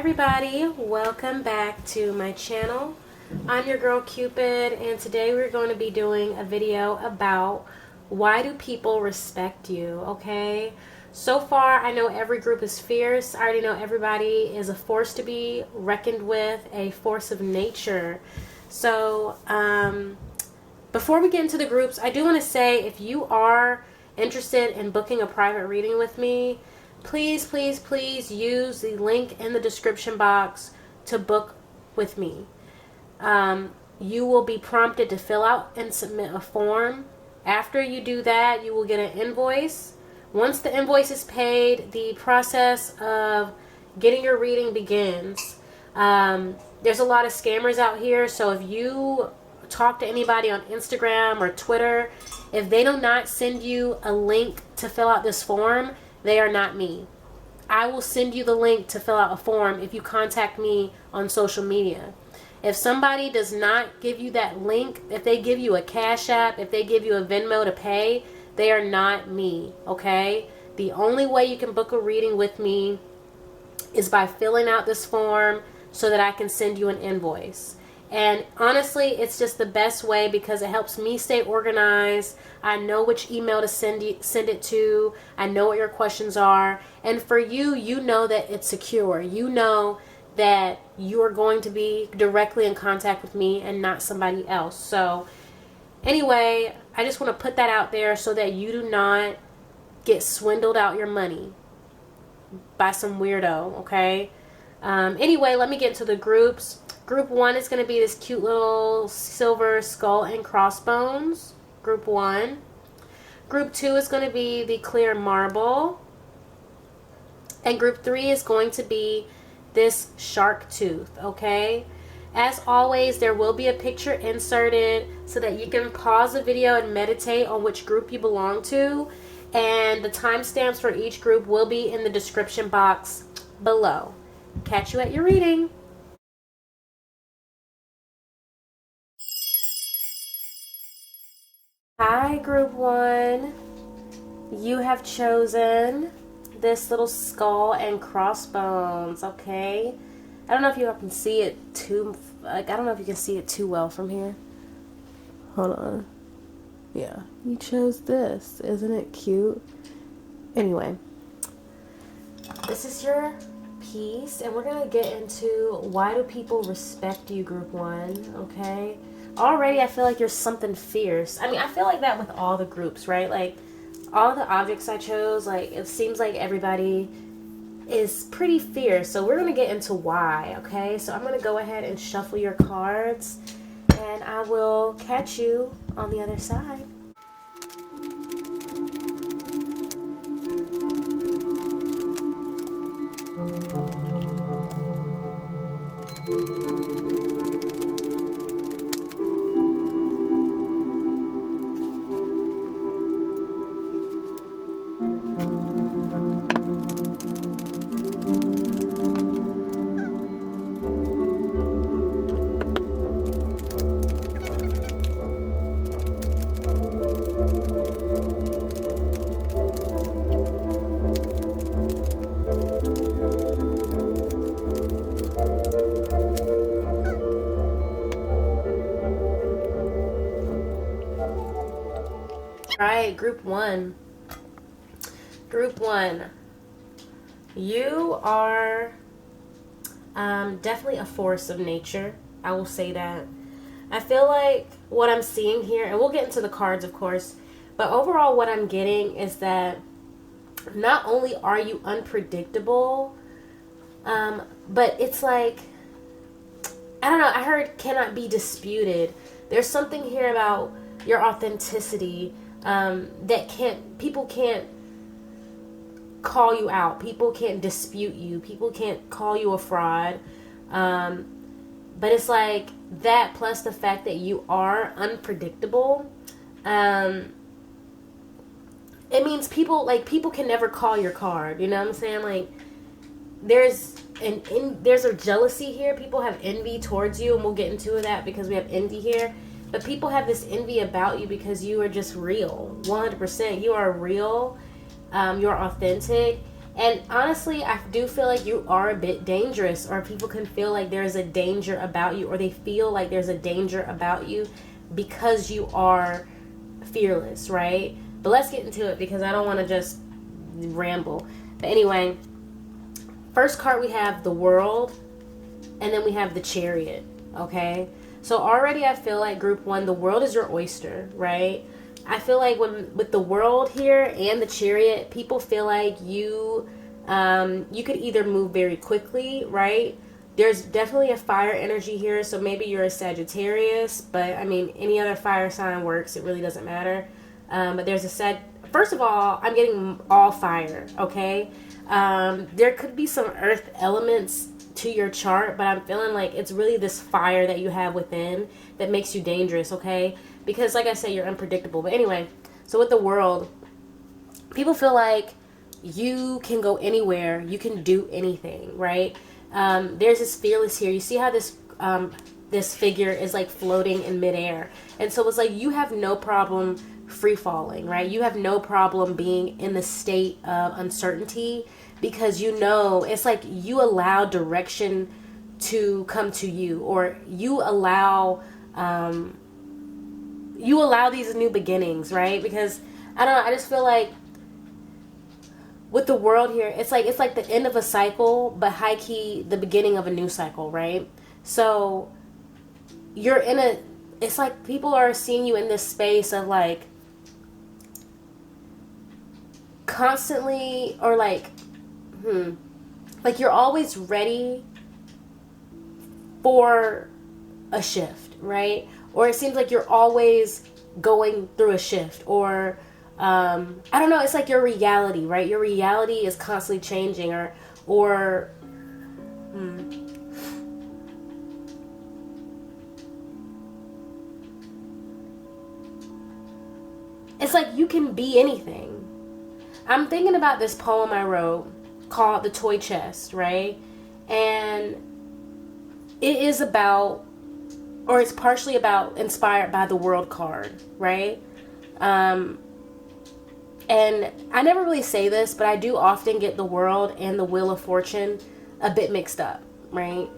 everybody, welcome back to my channel. I'm your girl Cupid, and today we're going to be doing a video about why do people respect you. Okay, so far I know every group is fierce. I already know everybody is a force to be reckoned with, a force of nature. So before we get into the groups, I do want to say, if you are interested in booking a private reading with me, please use the link in the description box to book with me. You will be prompted to fill out and submit a form. After you do that, you will get an invoice. Once the invoice is paid, the process of getting your reading begins. There's a lot of scammers out here, so if you talk to anybody on Instagram or Twitter, if they do not send you a link to fill out this form, they are not me. I will send you the link to fill out a form if you contact me on social media. If somebody does not give you that link, if they give you a Cashapp, if they give you a Venmo to pay, they are not me, okay? The only way you can book a reading with me is by filling out this form so that I can send you an invoice. And honestly, it's just the best way because it helps me stay organized. I know which email to send it to. I know what your questions are. And for you, you know that it's secure. You know that you are going to be directly in contact with me and not somebody else. So anyway, I just want to put that out there so that you do not get swindled out your money by some weirdo, okay? Anyway, let me get into the groups. Group 1 is going to be this cute little silver skull and crossbones. Group 1. Group 2 is going to be the clear marble. And group 3 is going to be this shark tooth, okay? As always, there will be a picture inserted so that you can pause the video and meditate on which group you belong to. And the timestamps for each group will be in the description box below. Catch you at your reading. Hi, group 1. You have chosen this little skull and crossbones, okay? I don't know if you can see it too, I don't know if you can see it too well from here. Hold on. Yeah, you chose this. Isn't it cute? Anyway, this is your piece, and we're going to get into why do people respect you, group 1, okay? Already, I feel like you're something fierce. I mean, I feel like that with all the groups, right? Like, all the objects I chose, like, it seems like everybody is pretty fierce. So we're going to get into why, okay? So I'm going to go ahead and shuffle your cards, and I will catch you on the other side. Alright, group 1. Group 1. You are definitely a force of nature. I will say that. I feel like what I'm seeing here, and we'll get into the cards, of course, but overall what I'm getting is that not only are you unpredictable, but it's like, I don't know, I heard cannot be disputed. There's something here about your authenticity that people can't call you out. People can't dispute you. People can't call you a fraud. But it's like that plus the fact that you are unpredictable. It means people can never call your card. You know what I'm saying? Like, there's a jealousy here. People have envy towards you, and we'll get into that because we have envy here. But people have this envy about you because you are just real. 100%. You are real. You're authentic. And honestly, I do feel like you are a bit dangerous, or people can feel like there's a danger about you, or they feel like there's a danger about you because you are fearless, right? But let's get into it because I don't want to just ramble. But anyway, first card we have the World, and then we have the Chariot, okay? So already I feel like group one, the World is your oyster, right? I feel like with the World here and the Chariot, people feel like you could either move very quickly, right? There's definitely a fire energy here, so maybe you're a Sagittarius, but I mean, any other fire sign works. It really doesn't matter. But there's first of all, I'm getting all fire, okay? There could be some earth elements to your chart, but I'm feeling like it's really this fire that you have within that makes you dangerous, okay? Because like I said, you're unpredictable. But anyway, so with the World, people feel like you can go anywhere, you can do anything, right? There's this fearless here. You see how this figure is like floating in midair, and so it's like you have no problem free falling, right? You have no problem being in the state of uncertainty because you know it's like you allow direction to come to you, or you allow these new beginnings, right? Because I don't know, I just feel like with the World here, it's like the end of a cycle, but high key the beginning of a new cycle, right? So you're it's like people are seeing you in this space of like constantly, or like you're always ready for a shift, right? Or it seems like you're always going through a shift, or I don't know, it's like your reality, right? Your reality is constantly changing, or it's like you can be anything. I'm thinking about this poem I wrote called The Toy Chest, right? And it is about, or it's partially about, inspired by the World card, right? And I never really say this, but I do often get the World and the Wheel of Fortune a bit mixed up, right?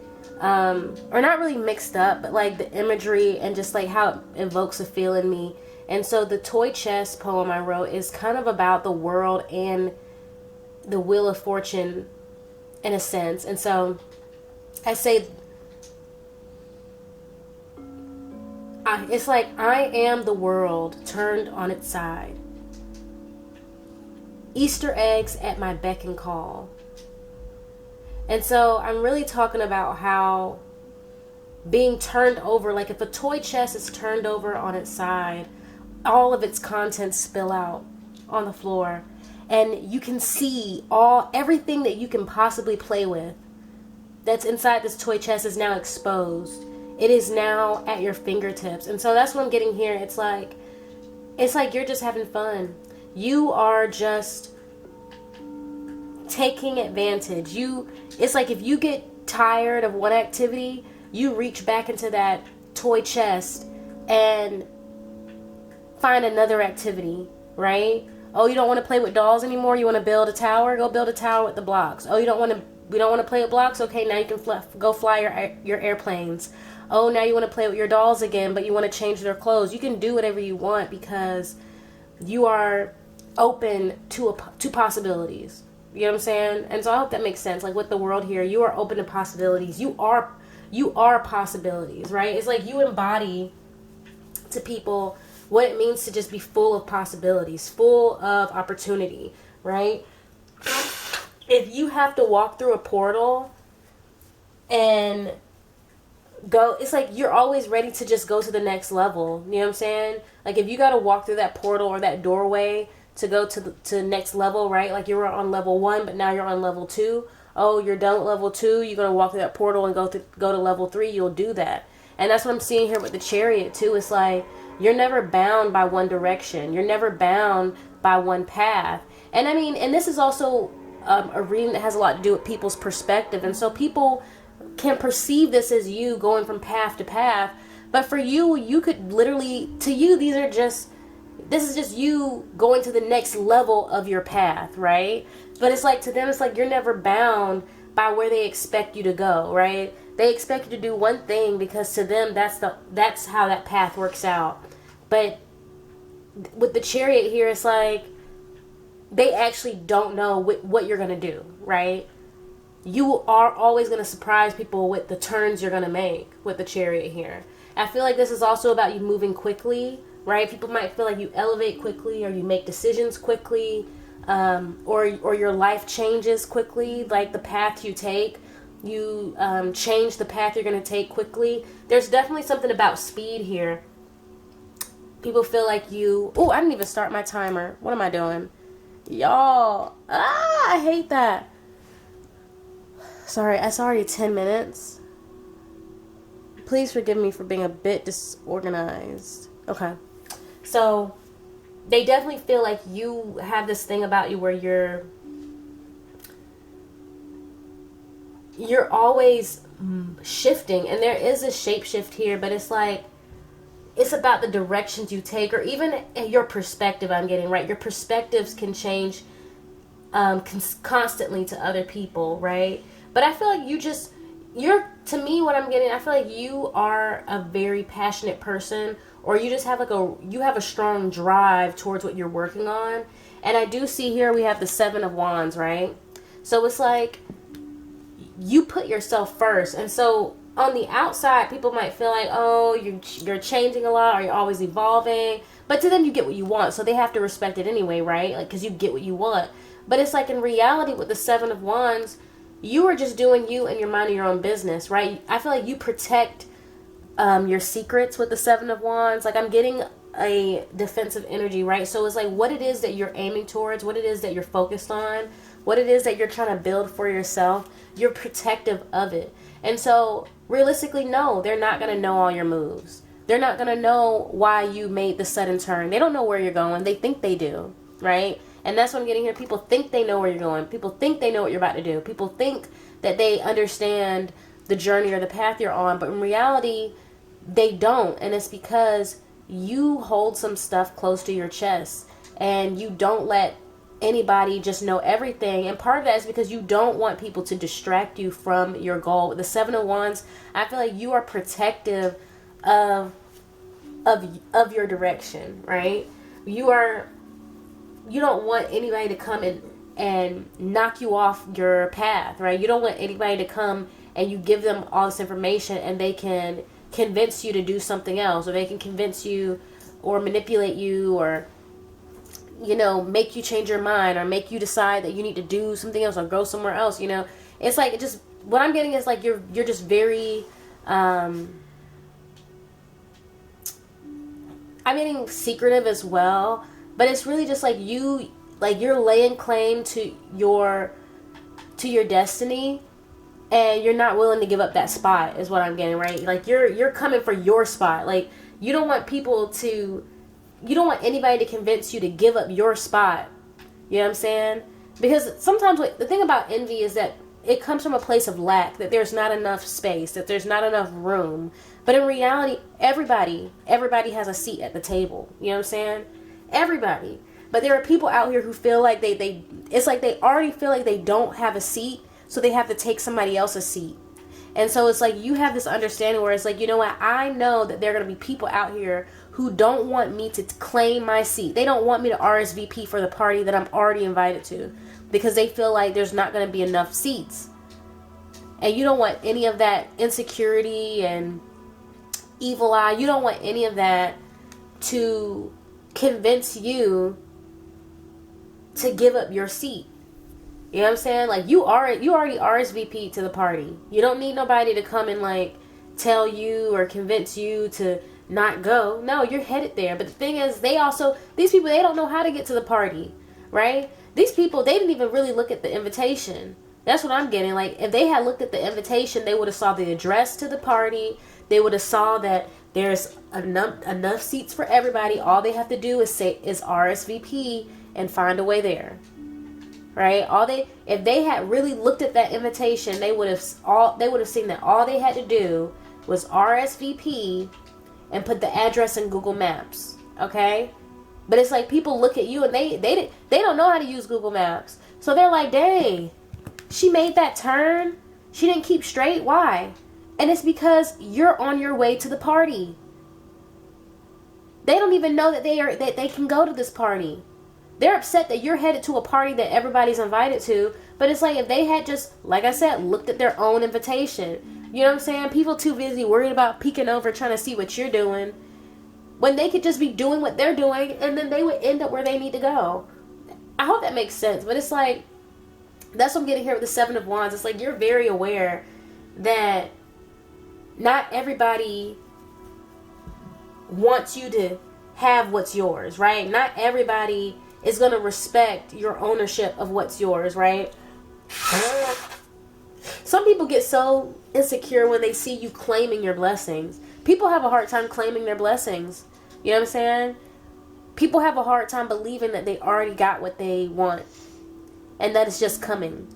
Or not really mixed up, but like the imagery and just like how it evokes a feel in me. And so the Toy Chest poem I wrote is kind of about the World and the Wheel of Fortune in a sense. And so I say, it's like I am the world turned on its side. Easter eggs at my beck and call. And so I'm really talking about how being turned over, like if a toy chest is turned over on its side, all of its contents spill out on the floor, and you can see everything that you can possibly play with that's inside this toy chest is now exposed. It is now at your fingertips. And so that's what I'm getting here. It's like you're just having fun. You are just taking advantage. It's like if you get tired of one activity, you reach back into that toy chest and find another activity, right? Oh, you don't want to play with dolls anymore? You want to build a tower? Go build a tower with the blocks. Oh, we don't want to play with blocks? Okay, now you can go fly your airplanes. Oh, now you want to play with your dolls again, but you want to change their clothes. You can do whatever you want because you are open to possibilities. You know what I'm saying? And so I hope that makes sense. Like with the World here, you are open to possibilities. You are possibilities, right? It's like you embody to people what it means to just be full of possibilities, full of opportunity, right? If you have to walk through a portal and go, it's like you're always ready to just go to the next level. You know what I'm saying? Like if you got to walk through that portal or that doorway to go to the next level, right? Like you were on level 1, but now you're on level 2. Oh, you're done with level 2. You're going to walk through that portal and go to level 3. You'll do that. And that's what I'm seeing here with the Chariot too. It's like you're never bound by one direction. You're never bound by one path. And I mean, and this is also a reading that has a lot to do with people's perspective. And so people can perceive this as you going from path to path. But for you, you could literally, to you, this is just you going to the next level of your path, right? But it's like, to them, it's like you're never bound by where they expect you to go, right? They expect you to do one thing because to them that's how that path works out. But with the Chariot here, it's like they actually don't know what you're going to do, right? You are always going to surprise people with the turns you're going to make with the Chariot here. I feel like this is also about you moving quickly, right? People might feel like you elevate quickly, or you make decisions quickly, or your life changes quickly, like the path you take. You change the path you're going to take quickly. There's definitely something about speed here. People feel like you... Oh, I didn't even start my timer. What am I doing? Y'all. I hate that. Sorry, it's already 10 minutes. Please forgive me for being a bit disorganized. Okay. So, they definitely feel like you have this thing about you where you're always shifting. And there is a shape shift here, but it's like, it's about the directions you take, or even your perspective. I'm getting right. Your perspectives can change constantly to other people, right? But I feel like to me, what I'm getting, I feel like you are a very passionate person, or you just have you have a strong drive towards what you're working on. And I do see here we have the 7 of Wands, right? So it's like you put yourself first. And so on the outside, people might feel like, oh, you're changing a lot, or you're always evolving. But to them, you get what you want, so they have to respect it anyway, right? Like, because you get what you want. But it's like, in reality, with the 7 of Wands, you are just doing you, and you're minding your own business, right? I feel like you protect your secrets with the 7 of Wands. Like, I'm getting a defensive energy, right? So it's like, what it is that you're aiming towards, what it is that you're focused on, what it is that you're trying to build for yourself, you're protective of it. And so, realistically, no, they're not going to know all your moves. They're not going to know why you made the sudden turn. They don't know where you're going. They think they do, right? And that's what I'm getting here. People think they know where you're going. People think they know what you're about to do. People think that they understand the journey or the path you're on. But in reality, they don't. And it's because you hold some stuff close to your chest. And you don't let anybody just know everything. And part of that is because you don't want people to distract you from your goal. With the 7 of Wands, I feel like you are protective of your direction, right? You don't want anybody to come and knock you off your path, right? You don't want anybody to come and you give them all this information and they can convince you to do something else, or they can convince you or manipulate you, or make you change your mind, or make you decide that you need to do something else or go somewhere else. It's like, what I'm getting is like, you're just very, I'm getting secretive as well, but it's really just like you're laying claim to your destiny, and you're not willing to give up that spot, is what I'm getting, right? Like, you're coming for your spot. Like, you don't want anybody to convince you to give up your spot. You know what I'm saying? Because sometimes the thing about envy is that it comes from a place of lack, that there's not enough space, that there's not enough room. But in reality, everybody has a seat at the table. You know what I'm saying? Everybody. But there are people out here who feel like it's like they already feel like they don't have a seat, so they have to take somebody else's seat. And so it's like, you have this understanding where it's like, you know what? I know that there are going to be people out here who don't want me to claim my seat. They don't want me to RSVP for the party that I'm already invited to, because they feel like there's not going to be enough seats. And you don't want any of that insecurity and evil eye. You don't want any of that to convince you to give up your seat. You know what I'm saying? Like, you already RSVP'd to the party. You don't need nobody to come and like tell you or convince you to not go. No, you're headed there. But the thing is, these people, they don't know how to get to the party, right? These people, they didn't even really look at the invitation. That's what I'm getting. Like, if they had looked at the invitation, they would have saw the address to the party. They would have saw that there's enough seats for everybody. All they have to do is RSVP and find a way there. Right? If they had really looked at that invitation, they would have seen that all they had to do was RSVP and put the address in Google Maps. Okay? But it's like, people look at you and they don't know how to use Google Maps. So they're like, dang, she made that turn. She didn't keep straight. Why? And it's because you're on your way to the party. They don't even know that they can go to this party. They're upset that you're headed to a party that everybody's invited to. But it's like if they had just, like I said, looked at their own invitation. You know what I'm saying? People too busy worried about peeking over trying to see what you're doing, when they could just be doing what they're doing, and then they would end up where they need to go. I hope that makes sense. But it's like, that's what I'm getting here with the Seven of Wands. It's like you're very aware that not everybody wants you to have what's yours, right? Not everybody is going to respect your ownership of what's yours, right? Some people get so insecure when they see you claiming your blessings. People have a hard time claiming their blessings. You know what I'm saying? People have a hard time believing that they already got what they want and that it's just coming.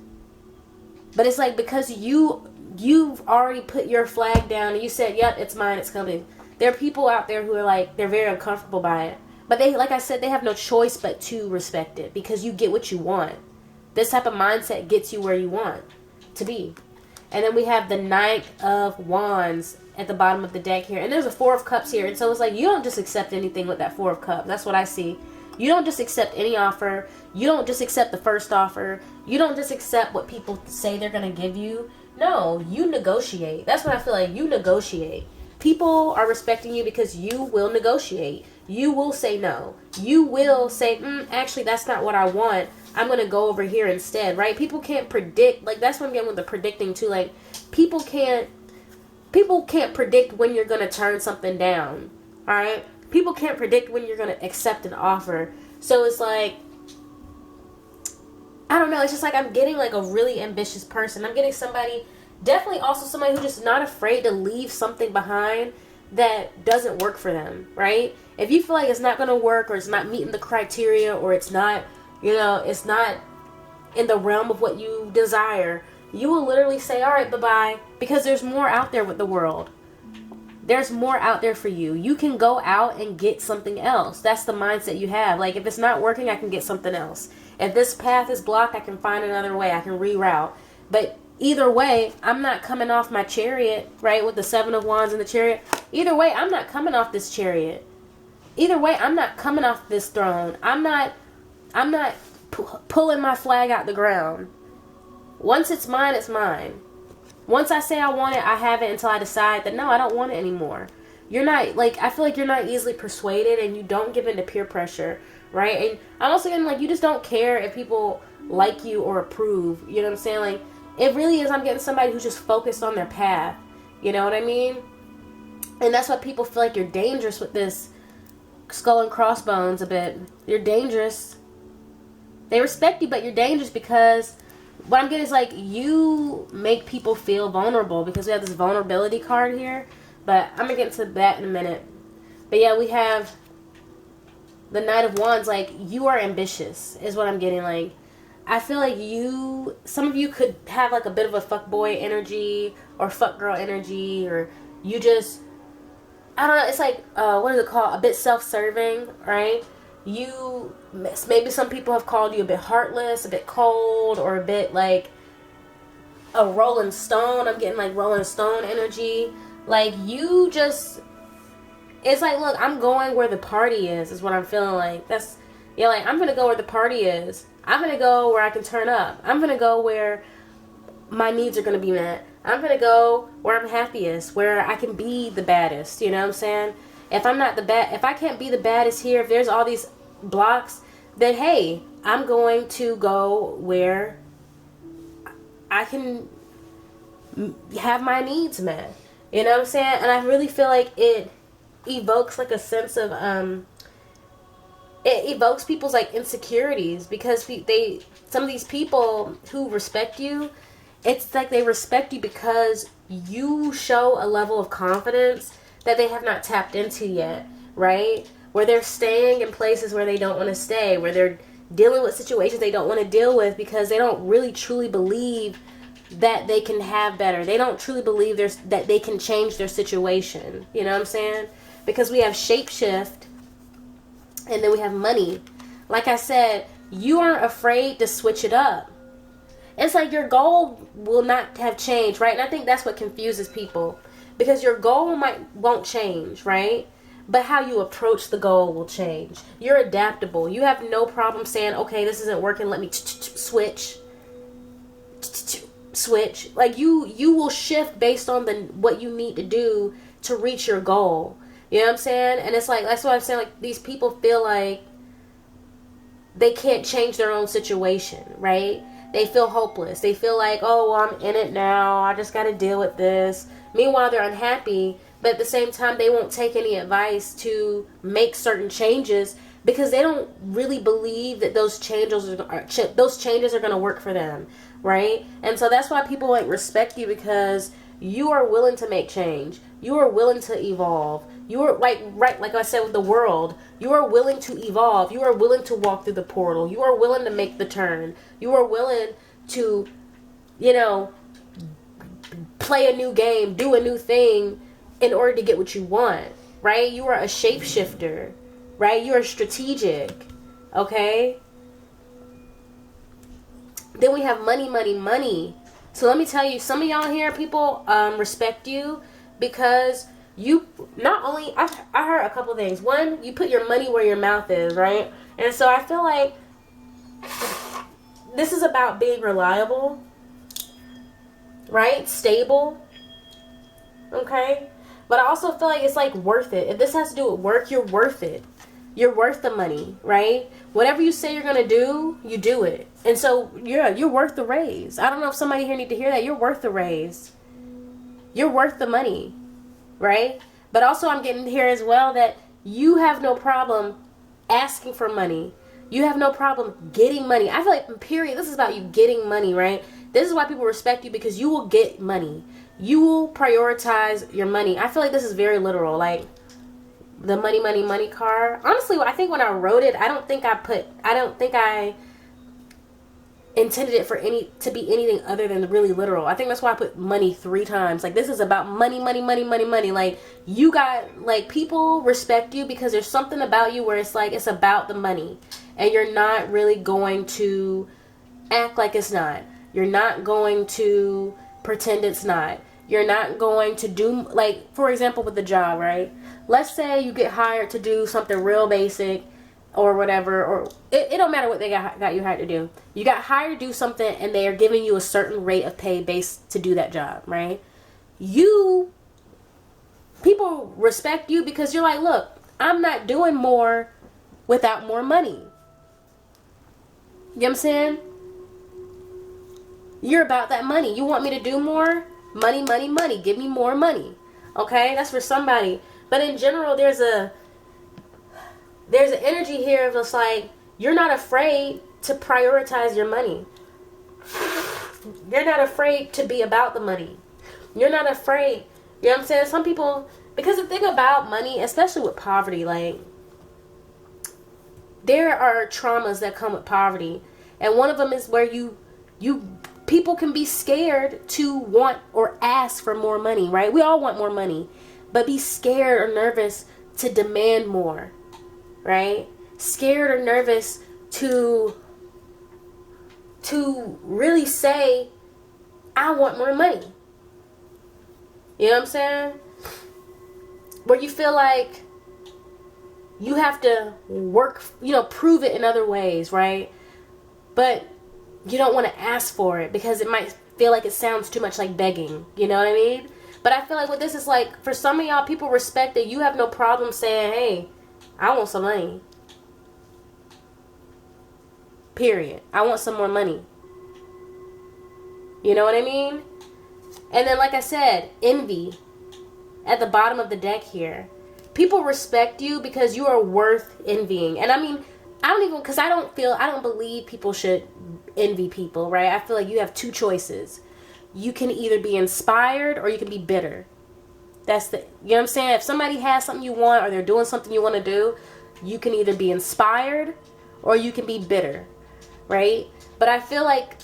But it's like, because you've already put your flag down and you said, yep, it's mine, it's coming. There are people out there who are like, they're very uncomfortable by it. But they, like I said, they have no choice but to respect it, because you get what you want. This type of mindset gets you where you want to be. And then we have the Knight of Wands at the bottom of the deck here. And there's a Four of Cups here. And so it's like, you don't just accept anything with that Four of Cups. That's what I see. You don't just accept any offer. You don't just accept the first offer. You don't just accept what people say they're going to give you. No, you negotiate. That's what I feel like. You negotiate. People are respecting you because you will negotiate. You will say no. You will say, actually, that's not what I want. I'm going to go over here instead, right? People can't predict. Like, that's what I'm getting with the predicting, too. Like, people can't predict when you're going to turn something down, all right? People can't predict when you're going to accept an offer. So it's like, I don't know. It's just like I'm getting like a really ambitious person. I'm getting somebody, definitely also somebody who's just not afraid to leave something behind that doesn't work for them, right? If you feel like it's not going to work, or it's not meeting the criteria, or it's not, you know, it's not in the realm of what you desire, you will literally say, all right, bye-bye, because there's more out there with the world. There's more out there for you. You can go out and get something else. That's the mindset you have. Like, if it's not working, I can get something else. If this path is blocked, I can find another way. I can reroute. But either way, I'm not coming off my chariot, right, with the Seven of Wands and the chariot. Either way, I'm not coming off this chariot. Either way, I'm not coming off this throne. I'm not pulling my flag out the ground. Once it's mine, it's mine. Once I say I want it, I have it until I decide that, no, I don't want it anymore. You're not, like, I feel like you're not easily persuaded, and you don't give in to peer pressure, right? And I'm also getting, like, you just don't care if people like you or approve. You know what I'm saying? Like, it really is, I'm getting somebody who's just focused on their path. You know what I mean? And that's why people feel like you're dangerous with this skull and crossbones a bit. You're dangerous. They respect you, but you're dangerous because what I'm getting is, like, you make people feel vulnerable, because we have this vulnerability card here. But I'm going to get into that in a minute. But yeah, we have the Knight of Wands. Like, you are ambitious is what I'm getting. Like, I feel like some of you could have like a bit of a fuckboy energy or fuck girl energy, or you just, I don't know, it's like, what is it called? A bit self-serving, right? Maybe some people have called you a bit heartless, a bit cold, or a bit like a Rolling Stone. I'm getting like Rolling Stone energy. Like, you just, it's like, look, I'm going where the party is what I'm feeling like. That's, yeah, like, I'm going to go where the party is. I'm going to go where I can turn up. I'm going to go where my needs are going to be met. I'm going to go where I'm happiest, where I can be the baddest, you know what I'm saying? If I can't be the baddest here, if there's all these blocks, then hey, I'm going to go where I can have my needs met. You know what I'm saying? And I really feel like it evokes like a sense of it evokes people's like insecurities, because some of these people who respect you, it's like they respect you because you show a level of confidence that they have not tapped into yet, right? Where they're staying in places where they don't want to stay, where they're dealing with situations they don't want to deal with, because they don't really truly believe that they can have better. They don't truly believe that they can change their situation. You know what I'm saying? Because we have shapeshift, and then we have money. Like I said, you aren't afraid to switch it up. It's like your goal will not have changed, right? And I think that's what confuses people, because your goal won't change, right? But how you approach the goal will change. You're adaptable. You have no problem saying, okay, this isn't working, let me switch. Switch. Like you will shift based on what you need to do to reach your goal. You know what I'm saying? And it's like, that's what I'm saying, like these people feel like they can't change their own situation, right? They feel hopeless. They feel like, oh, well, I'm in it now, I just got to deal with this. Meanwhile, they're unhappy, but at the same time, they won't take any advice to make certain changes because they don't really believe that those changes are going to work for them, right? And so that's why people like respect you, because you are willing to make change. You are willing to evolve. You are like I said with the world, you are willing to evolve. You are willing to walk through the portal. You are willing to make the turn. You are willing to, play a new game, do a new thing in order to get what you want, right? You are a shapeshifter, right? You are strategic, okay? Then we have money, money, money. So let me tell you, some of y'all here, people respect you because you not only, I heard a couple things. One, you put your money where your mouth is, right? And so I feel like this is about being reliable, right? Stable, okay? But I also feel like it's like worth it. If this has to do with work, you're worth it. You're worth the money, right? Whatever you say you're going to do, you do it. And so you're worth the raise. I don't know if somebody here need to hear that. You're worth the raise. You're worth the money, right? But also I'm getting here as well that you have no problem asking for money. You have no problem getting money. I feel like, period, this is about you getting money, right? This is why people respect you, because you will get money. You will prioritize your money. I feel like this is very literal. Like the money, money, money card. Honestly, I think when I wrote it, I don't think I intended it to be anything other than really literal. I think that's why I put money 3 times. Like, this is about money, money, money, money, money. Like, you got, like, people respect you because there's something about you where it's like, it's about the money. And you're not really going to act like it's not. You're not going to pretend it's not. You're not going to do, like, for example, with the job, right? Let's say you get hired to do something real basic or whatever, or it don't matter what they got you hired to do. You got hired to do something and they are giving you a certain rate of pay based to do that job, right? People respect you because you're like, look, I'm not doing more without more money. You know what I'm saying? You're about that money. You want me to do more? Money, money, money. Give me more money. Okay? That's for somebody. But in general, there's an energy here of just like, you're not afraid to prioritize your money. You're not afraid to be about the money. You're not afraid. You know what I'm saying? Some people, because the thing about money, especially with poverty, like, there are traumas that come with poverty. And one of them is where people can be scared to want or ask for more money, right? We all want more money, but be scared or nervous to demand more, right? Scared or nervous to really say, I want more money. You know what I'm saying? Where you feel like you have to work, prove it in other ways, right? But you don't want to ask for it because it might feel like it sounds too much like begging. You know what I mean? But I feel like what this is like, for some of y'all, people respect that you have no problem saying, hey, I want some money. Period. I want some more money. You know what I mean? And then, like I said, envy at the bottom of the deck here. People respect you because you are worth envying. And I mean, I don't believe people should envy people, right? I feel like you have 2 choices. You can either be inspired or you can be bitter. You know what I'm saying? If somebody has something you want or they're doing something you want to do, you can either be inspired or you can be bitter, right? But I feel like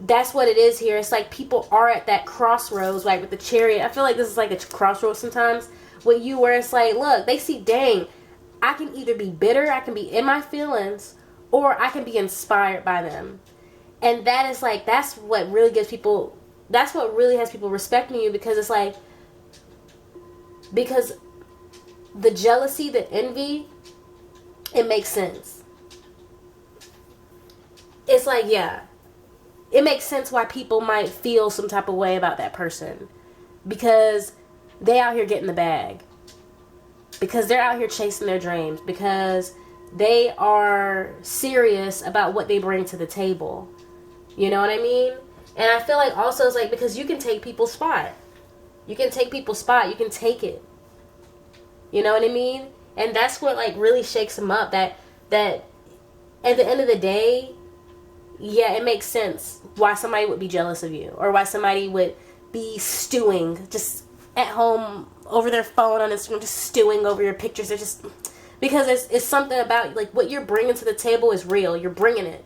that's what it is here. It's like people are at that crossroads, like with the Chariot. I feel like this is like a crossroads sometimes with you, where it's like, look, they see, dang, I can either be bitter, I can be in my feelings, or I can be inspired by them. And that is like, that's what really gives people, that's what really has people respecting you, because it's like, because the jealousy, the envy, it makes sense. It's like, yeah, it makes sense why people might feel some type of way about that person, because they out here getting the bag, because they're out here chasing their dreams, because they are serious about what they bring to the table. You know what I mean? And I feel like also it's like, because you can take people's spot. You can take people's spot. You can take it. You know what I mean? And that's what like really shakes them up. That at the end of the day, yeah, it makes sense why somebody would be jealous of you, or why somebody would be stewing just at home over their phone on Instagram, just stewing over your pictures. They're just, because it's something about like what you're bringing to the table is real. You're bringing it.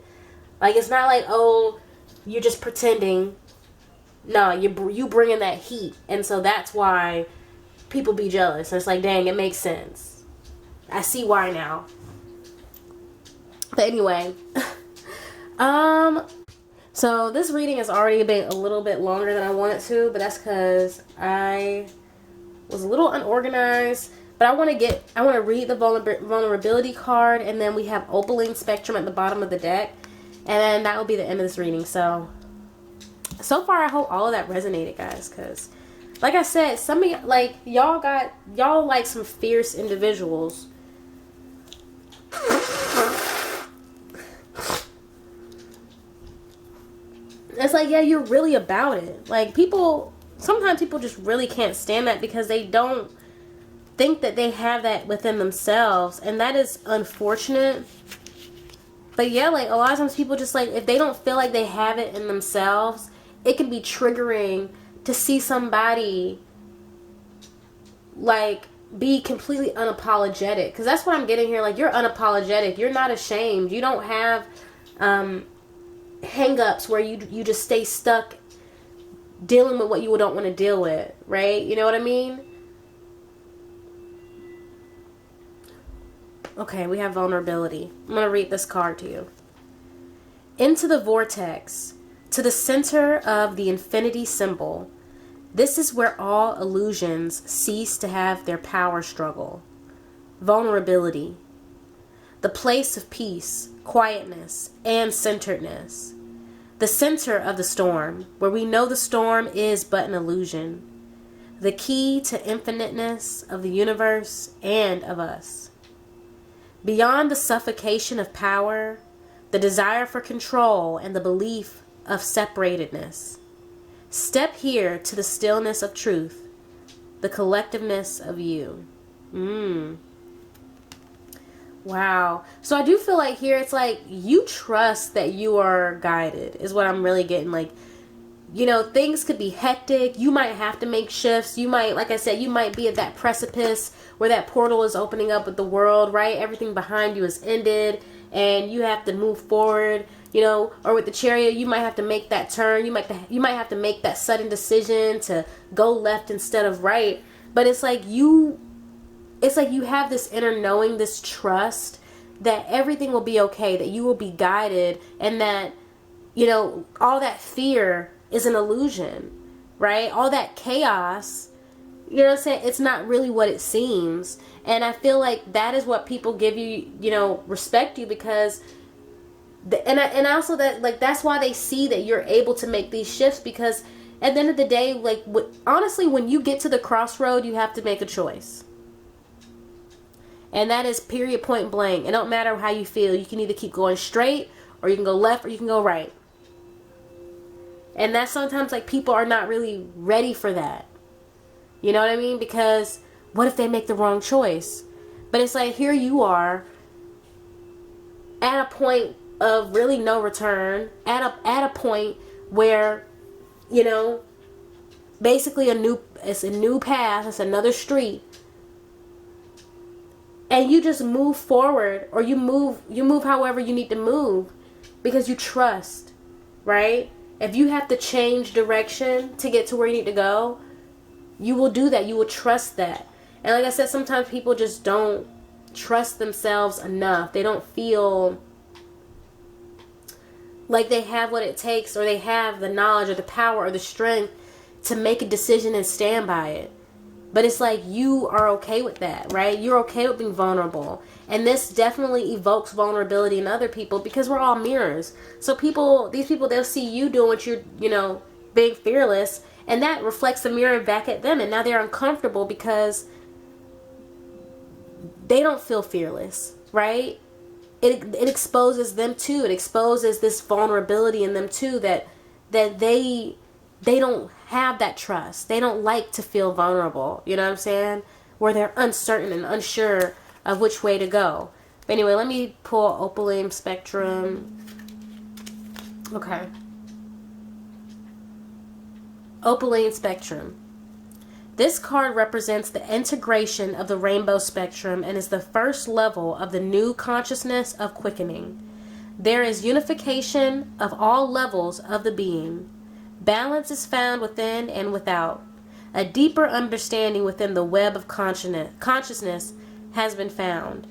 Like, it's not like, oh, you're just pretending. No, you bringing that heat, and so that's why people be jealous. And it's like, dang, it makes sense. I see why now. But anyway, so this reading has already been a little bit longer than I wanted to, but that's because I was a little unorganized. But I want to read the vulnerability card, and then we have opaline spectrum at the bottom of the deck, and then that will be the end of this reading. So far, I hope all of that resonated, guys, because like I said, some of like y'all like some fierce individuals. It's like, yeah, you're really about it. Like, sometimes people just really can't stand that, because they don't think that they have that within themselves, and that is unfortunate. But yeah, like a lot of times people just like, if they don't feel like they have it in themselves, it can be triggering to see somebody like be completely unapologetic, because that's what I'm getting here. Like, you're unapologetic, you're not ashamed, you don't have hang-ups where you just stay stuck dealing with what you don't want to deal with, right? You know what I mean? Okay, we have vulnerability. I'm going to read this card to you. Into the vortex, to the center of the infinity symbol. This is where all illusions cease to have their power struggle. Vulnerability. The place of peace, quietness, and centeredness. The center of the storm, where we know the storm is but an illusion. The key to infiniteness of the universe and of us. Beyond the suffocation of power, the desire for control, and the belief of separatedness. Step here to the stillness of truth, the collectiveness of you. Wow. So I do feel like here it's like you trust that you are guided is what I'm really getting. Like, you know, things could be hectic. You might have to make shifts. You might, like I said, you might be at that precipice where that portal is opening up with the world, right? Everything behind you is ended and you have to move forward, you know, or with the chariot, you might have to make that turn. You might have to make that sudden decision to go left instead of right. But it's like you have this inner knowing, this trust that everything will be okay, that you will be guided, and that, you know, all that fear is an illusion, right? All that chaos, you know what I'm saying? It's not really what it seems. And I feel like that is what people give you, you know, respect you, because and also that, like, that's why they see that you're able to make these shifts, because at the end of the day, like, honestly, when you get to the crossroad, you have to make a choice. And that is period, point blank. It don't matter how you feel. You can either keep going straight, or you can go left, or you can go right. And that's sometimes, like, people are not really ready for that. You know what I mean? Because what if they make the wrong choice? But it's like, here you are at a point of really no return, at a point where, you know, basically it's a new path, it's another street. And you just move forward, or you move however you need to move, because you trust, right? If you have to change direction to get to where you need to go, you will do that. You will trust that. And like I said, sometimes people just don't trust themselves enough. They don't feel like they have what it takes, or they have the knowledge or the power or the strength to make a decision and stand by it. But it's like you are okay with that, right? You're okay with being vulnerable. And this definitely evokes vulnerability in other people because we're all mirrors. So these people, they'll see you doing what you're, being fearless, and that reflects the mirror back at them. And now they're uncomfortable because they don't feel fearless, right? It exposes them too. It exposes this vulnerability in them too, that they don't have that trust. They don't like to feel vulnerable. You know what I'm saying? Where they're uncertain and unsure of which way to go. But anyway, let me pull Opaline Spectrum. Okay. Opaline Spectrum. This card represents the integration of the rainbow spectrum and is the first level of the new consciousness of quickening. There is unification of all levels of the being. Balance is found within and without. A deeper understanding within the web of consciousness has been found.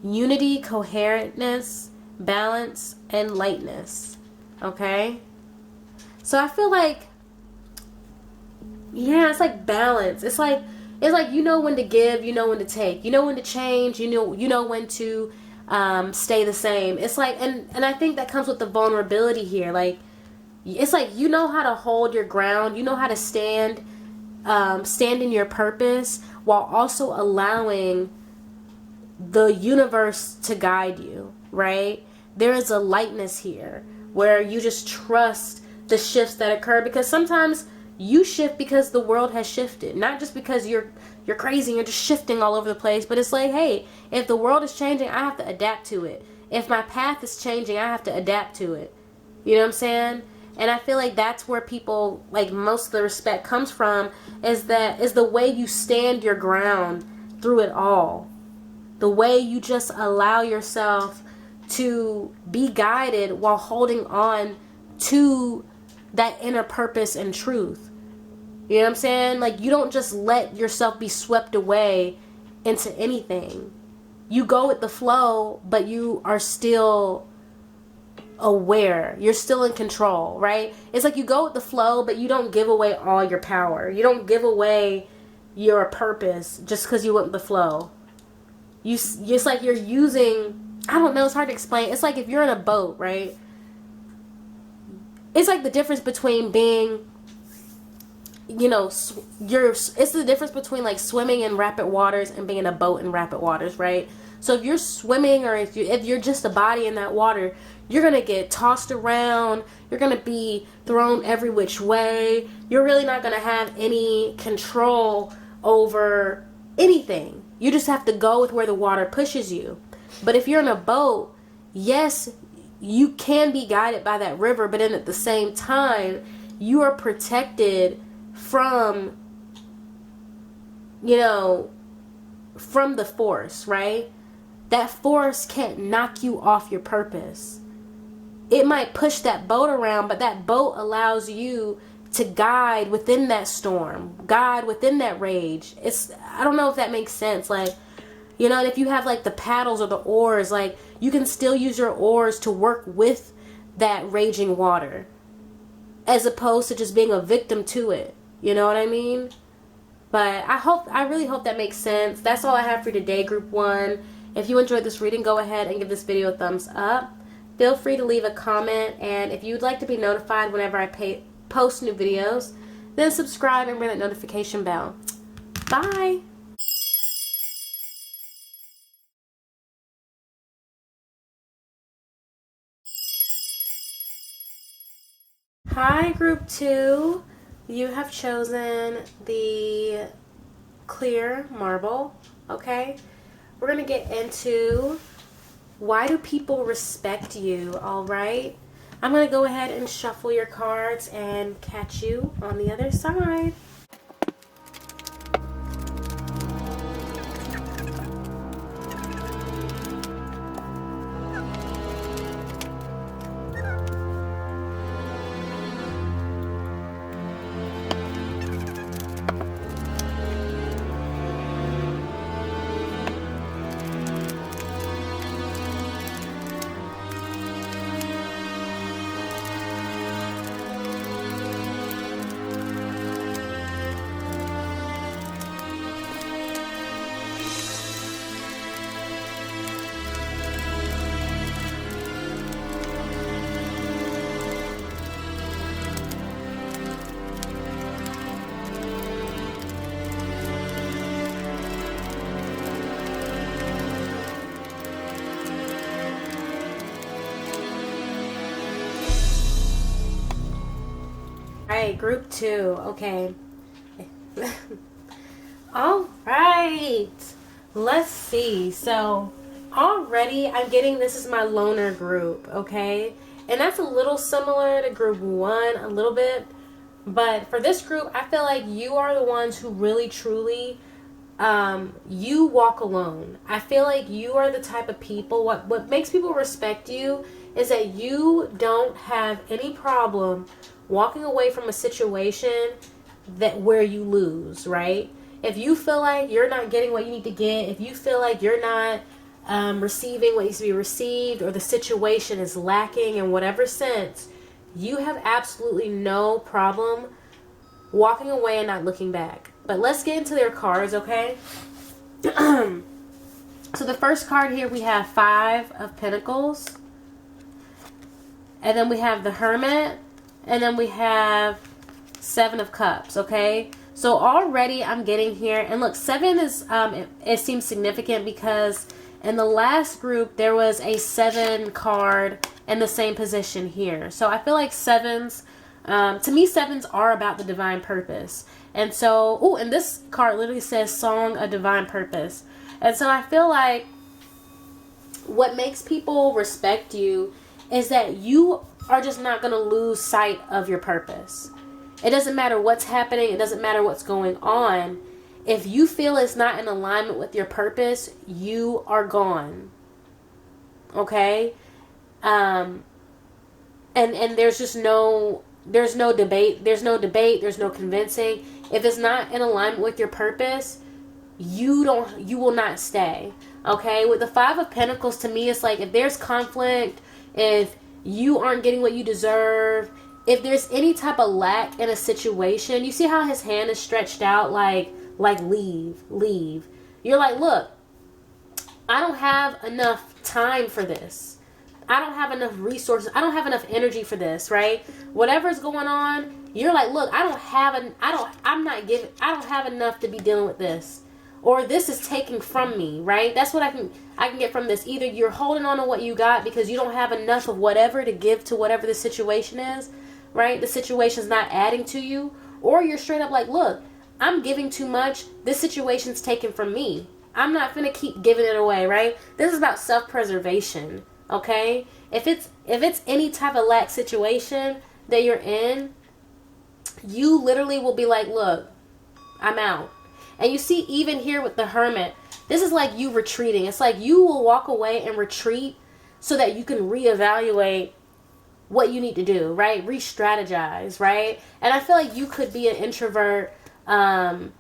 Unity, coherentness, balance, and lightness. Okay? So I feel like, yeah, it's like balance. It's like you know when to give, you know when to take, you know when to change, you know when to stay the same. It's like, and I think that comes with the vulnerability here. Like, it's like you know how to hold your ground, you know how to stand in your purpose while also allowing the universe to guide you, right? There is a lightness here where you just trust the shifts that occur, because sometimes you shift because the world has shifted, not just because you're crazy and you're just shifting all over the place. But it's like, hey, if the world is changing, I have to adapt to it. If my path is changing, I have to adapt to it. You know what I'm saying? And I feel like that's where people, like, most of the respect comes from, is the way you stand your ground through it all. The way you just allow yourself to be guided while holding on to that inner purpose and truth. You know what I'm saying? Like, you don't just let yourself be swept away into anything. You go with the flow, but you are still aware. You're still in control, right? It's like you go with the flow, but you don't give away all your power. You don't give away your purpose just because you went with the flow. It's like you're using, I don't know, it's hard to explain. It's like if you're in a boat, right? It's like the difference between being, it's the difference between like swimming in rapid waters and being a boat in rapid waters, right? So if you're swimming, or if you're just a body in that water, you're going to get tossed around. You're going to be thrown every which way. You're really not going to have any control over anything. You just have to go with where the water pushes you. But if you're in a boat, yes, you can be guided by that river, but then at the same time, you are protected from, from the force, right? That force can't knock you off your purpose. It might push that boat around, but that boat allows you to guide within that storm, guide within that rage. I don't know if that makes sense. Like, and if you have like the paddles or the oars, like you can still use your oars to work with that raging water, as opposed to just being a victim to it. You know what I mean? But I really hope that makes sense. That's all I have for today, Group 1. If you enjoyed this reading, go ahead and give this video a thumbs up. Feel free to leave a comment, and if you'd like to be notified whenever I post new videos, then subscribe and ring that notification bell. Bye! Hi, Group 2. You have chosen the clear marble, okay? We're going to get into why do people respect you, all right? I'm going to go ahead and shuffle your cards and catch you on the other side. group 2. Okay. All right. Let's see. So already I'm getting, this is my loner group, okay? And that's a little similar to group 1, a little bit. But for this group, I feel like you are the ones who really, truly, you walk alone. I feel like you are the type of people, what makes people respect you is that you don't have any problem walking away from a situation where you lose, right? If you feel like you're not getting what you need to get, if you feel like you're not receiving what needs to be received, or the situation is lacking in whatever sense, you have absolutely no problem walking away and not looking back. But let's get into their cards, okay? So the first card here, we have 5 of Pentacles. And then we have the Hermit. And then we have 7 of Cups, okay? So already I'm getting here. And look, 7 is, it seems significant because in the last group, there was a 7 card in the same position here. So I feel like 7s, to me, 7s are about the divine purpose. And so, oh, and this card literally says Song of Divine Purpose. And so I feel like what makes people respect you is that you are just not going to lose sight of your purpose. It doesn't matter what's happening. It doesn't matter what's going on. If you feel it's not in alignment with your purpose, you are gone. Okay? And there's just there's no debate. There's no convincing. If it's not in alignment with your purpose, you will not stay. Okay? With the 5 of Pentacles, to me, it's like if there's conflict, if you aren't getting what you deserve, if there's any type of lack in a situation, you see how his hand is stretched out like leave. You're like, look, I don't have enough time for this. I don't have enough resources. I don't have enough energy for this, right? Whatever's going on, you're like, look, I don't have enough to be dealing with this. Or this is taking from me, right? That's what I can get from this. Either you're holding on to what you got because you don't have enough of whatever to give to whatever the situation is, right? The situation's not adding to you. Or you're straight up like, look, I'm giving too much. This situation's taken from me. I'm not going to keep giving it away, right? This is about self-preservation, okay? If it's any type of lack situation that you're in, you literally will be like, look, I'm out. And you see, even here with the Hermit, this is like you retreating. It's like you will walk away and retreat so that you can reevaluate what you need to do, right? Re-strategize, right? And I feel like you could be an introvert, and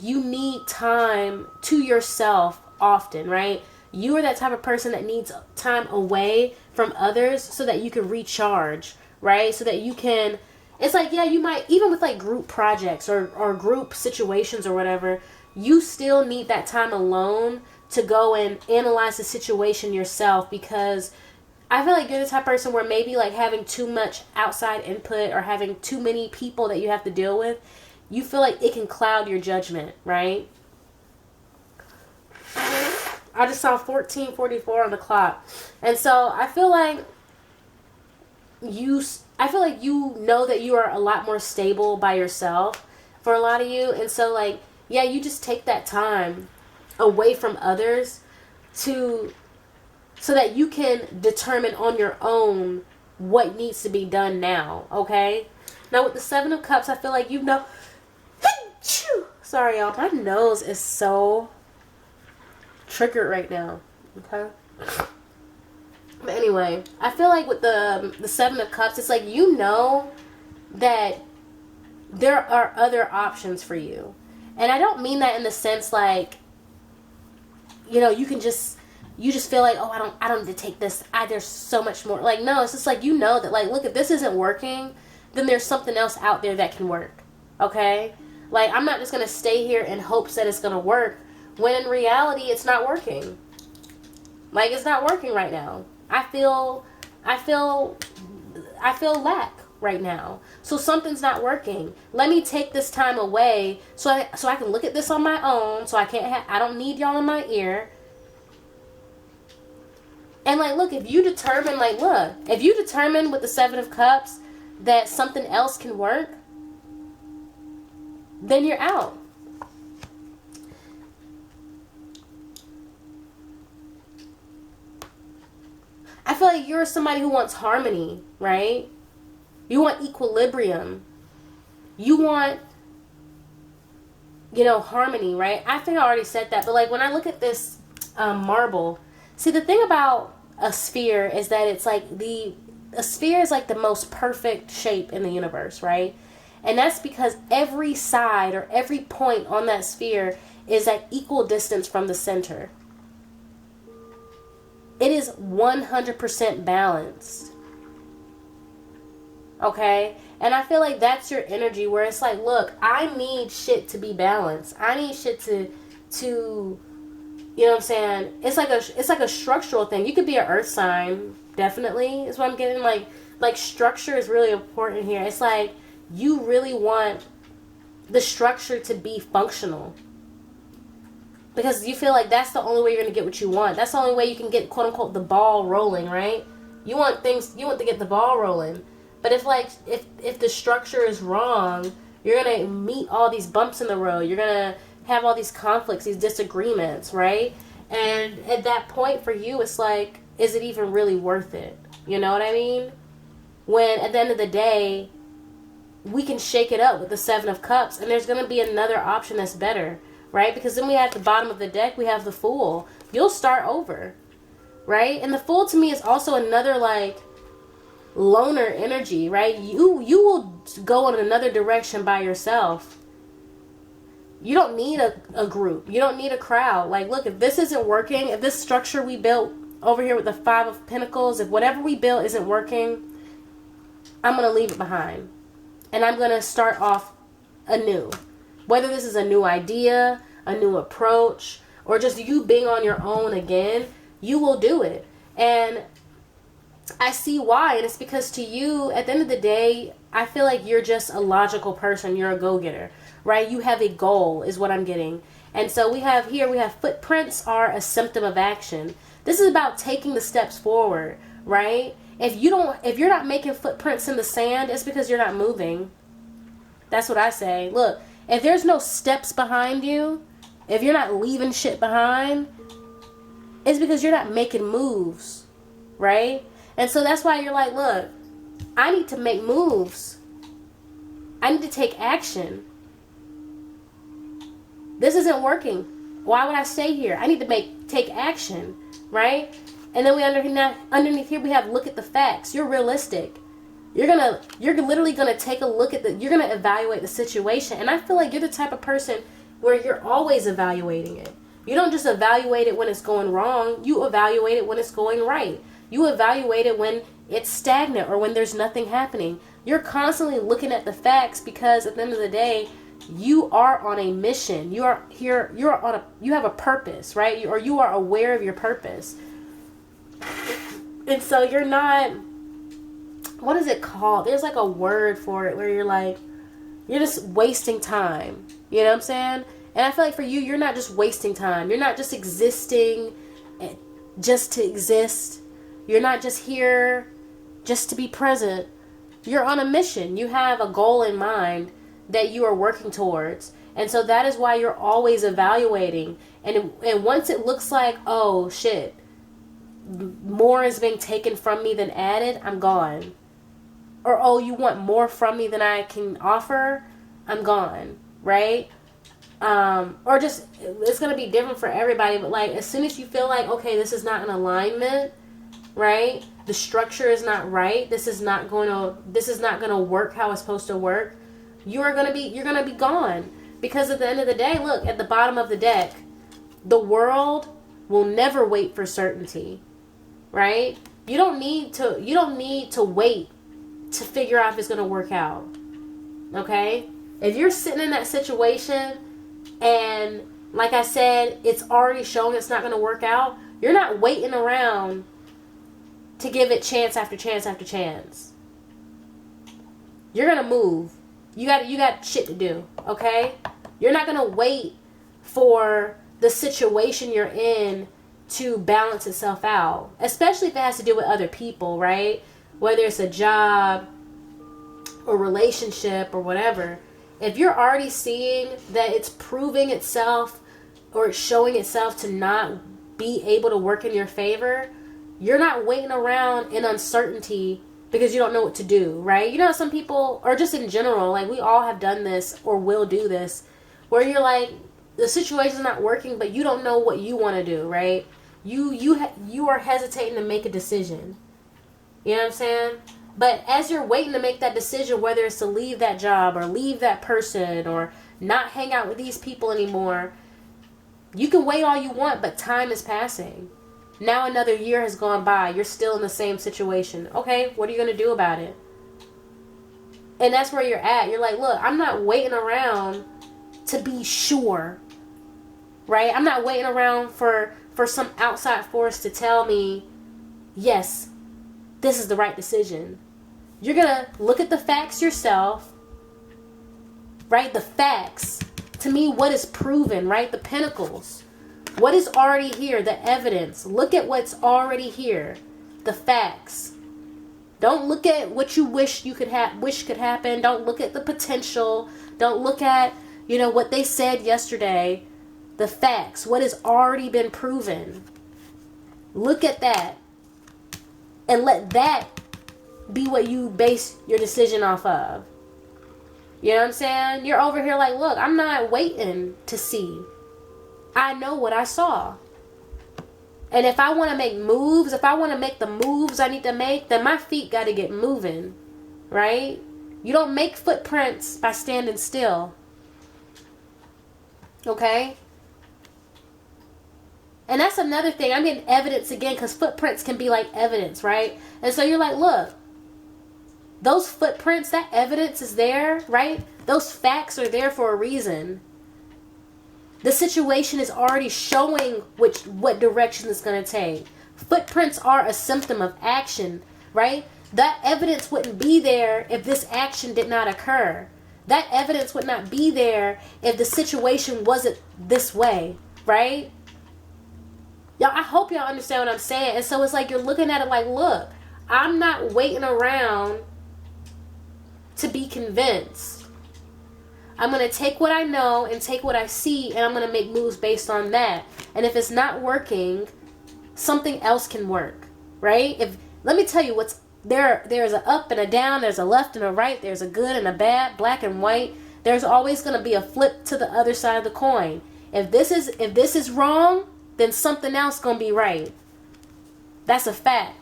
you need time to yourself often, right? You are that type of person that needs time away from others so that you can recharge, right? So that you can, it's like, yeah, you might, even with like group projects or group situations or whatever, you still need that time alone to go and analyze the situation yourself, because I feel like you're the type of person where maybe like having too much outside input or having too many people that you have to deal with, you feel like it can cloud your judgment, right? I just saw 14:44 on the clock. And so I feel like you know that you are a lot more stable by yourself for a lot of you. And so like, yeah, you just take that time away from others so that you can determine on your own what needs to be done now, okay? Now with the 7 of Cups, I feel like you know, sorry y'all, my nose is so triggered right now, okay? But anyway, I feel like with the 7 of Cups, it's like you know that there are other options for you. And I don't mean that in the sense like, you know, you just feel like, oh, I don't need to take this. There's so much more. Like, no, it's just like, you know that, like, look, if this isn't working, then there's something else out there that can work, okay? Like, I'm not just going to stay here in hopes that it's going to work when in reality it's not working. Like, it's not working right now. I feel lack right now. So something's not working. Let me take this time away so I can look at this on my own. So I don't need y'all in my ear. And like, look, if you determine with the 7 of Cups that something else can work, then you're out. I feel like you're somebody who wants harmony, right? You want equilibrium. You want, harmony, right? I think I already said that, but like when I look at this marble, see, the thing about a sphere is that it's like a sphere is like the most perfect shape in the universe, right? And that's because every side or every point on that sphere is at equal distance from the center. It is 100% balanced. Okay? And I feel like that's your energy, where it's like, look, I need shit to be balanced. I need shit to you know what I'm saying? It's like a structural thing. You could be an earth sign, definitely, is what I'm getting. Like structure is really important here. It's like you really want the structure to be functional. Because you feel like that's the only way you're going to get what you want. That's the only way you can get, quote unquote, the ball rolling, right? You want to get the ball rolling. But if the structure is wrong, you're going to meet all these bumps in the road. You're going to have all these conflicts, these disagreements, right? And at that point for you, it's like, is it even really worth it? You know what I mean? When at the end of the day, we can shake it up with the Seven of Cups, and there's going to be another option that's better. Right? Because then we have the bottom of the deck, we have the Fool. You'll start over. Right? And the Fool to me is also another like loner energy, right? You will go in another direction by yourself. You don't need a group. You don't need a crowd. Like, look, if this isn't working, if this structure we built over here with the Five of Pentacles, if whatever we built isn't working, I'm going to leave it behind. And I'm going to start off anew. Whether this is a new idea, a new approach, or just you being on your own again, you will do it. And I see why. And it's because to you, at the end of the day, I feel like you're just a logical person. You're a go-getter, right? You have a goal is what I'm getting. And so we have footprints are a symptom of action. This is about taking the steps forward, right? If you're not making footprints in the sand, it's because you're not moving. That's what I say. Look, if there's no steps behind you, if you're not leaving shit behind, it's because you're not making moves, right? And so that's why you're like, look, I need to make moves. I need to take action. This isn't working. Why would I stay here? I need to take action, right? And then underneath here we have look at the facts. You're realistic. You're literally gonna take a look at you're gonna evaluate the situation. And I feel like you're the type of person where you're always evaluating it. You don't just evaluate it when it's going wrong. You evaluate it when it's going right. You evaluate it when it's stagnant or when there's nothing happening. You're constantly looking at the facts because at the end of the day, you are on a mission. You are here. You have a purpose, right? You are aware of your purpose. And so you're not. What is it called? There's like a word for it where you're just wasting time. You know what I'm saying? And I feel like for you, you're not just wasting time. You're not just existing just to exist. You're not just here just to be present. You're on a mission. You have a goal in mind that you are working towards. And so that is why you're always evaluating. And once it looks like, oh shit, more is being taken from me than added, I'm gone. Or, oh, you want more from me than I can offer, I'm gone, right? Or just, it's going to be different for everybody, but like, as soon as you feel like, okay, this is not in alignment, right? The structure is not right. This is not going to work how it's supposed to work. You're going to be gone. Because at the end of the day, look, at the bottom of the deck, the world will never wait for certainty, right? You don't need to wait to figure out if it's going to work out. Okay? If you're sitting in that situation and, like I said, it's already shown it's not going to work out, you're not waiting around to give it chance after chance after chance. You're going to move. You got shit to do, okay? You're not going to wait for the situation you're in to balance itself out, especially if it has to do with other people, right? Whether it's a job or relationship or whatever. If you're already seeing that it's proving itself or it's showing itself to not be able to work in your favor, you're not waiting around in uncertainty because you don't know what to do, right? You know, some people, or just in general, like we all have done this or will do this, where you're like, the situation's not working, but you don't know what you want to do, right? You are hesitating to make a decision. You know what I'm saying? But as you're waiting to make that decision, whether it's to leave that job or leave that person or not hang out with these people anymore, you can wait all you want, but time is passing. Now another year has gone by. You're still in the same situation. Okay, what are you going to do about it? And that's where you're at. You're like, look, I'm not waiting around to be sure, right? I'm not waiting around for some outside force to tell me, yes, this is the right decision. You're going to look at the facts yourself, right? The facts. To me, what is proven, right? The pinnacles. What is already here? The evidence. Look at what's already here. The facts. Don't look at what you wish you could wish could happen. Don't look at the potential. Don't look at, you know, what they said yesterday. The facts. What has already been proven. Look at that. And let that be what you base your decision off of. You know what I'm saying? You're over here like, look, I'm not waiting to see. I know what I saw. And if I want to make moves, if I want to make the moves I need to make, then my feet got to get moving. Right? You don't make footprints by standing still. Okay? And that's another thing. I'm getting evidence again because footprints can be like evidence, right? And so you're like, look, those footprints, that evidence is there, right? Those facts are there for a reason. The situation is already showing what direction it's going to take. Footprints are a symptom of action, right? That evidence wouldn't be there if this action did not occur. That evidence would not be there if the situation wasn't this way, right? Y'all, I hope y'all understand what I'm saying. And so it's like you're looking at it like, look, I'm not waiting around to be convinced. I'm going to take what I know and take what I see, and I'm going to make moves based on that. And if it's not working, something else can work, right? Let me tell you what's there. There's an up and a down. There's a left and a right. There's a good and a bad, black and white. There's always going to be a flip to the other side of the coin. If this is wrong, then something else going to be right. That's a fact.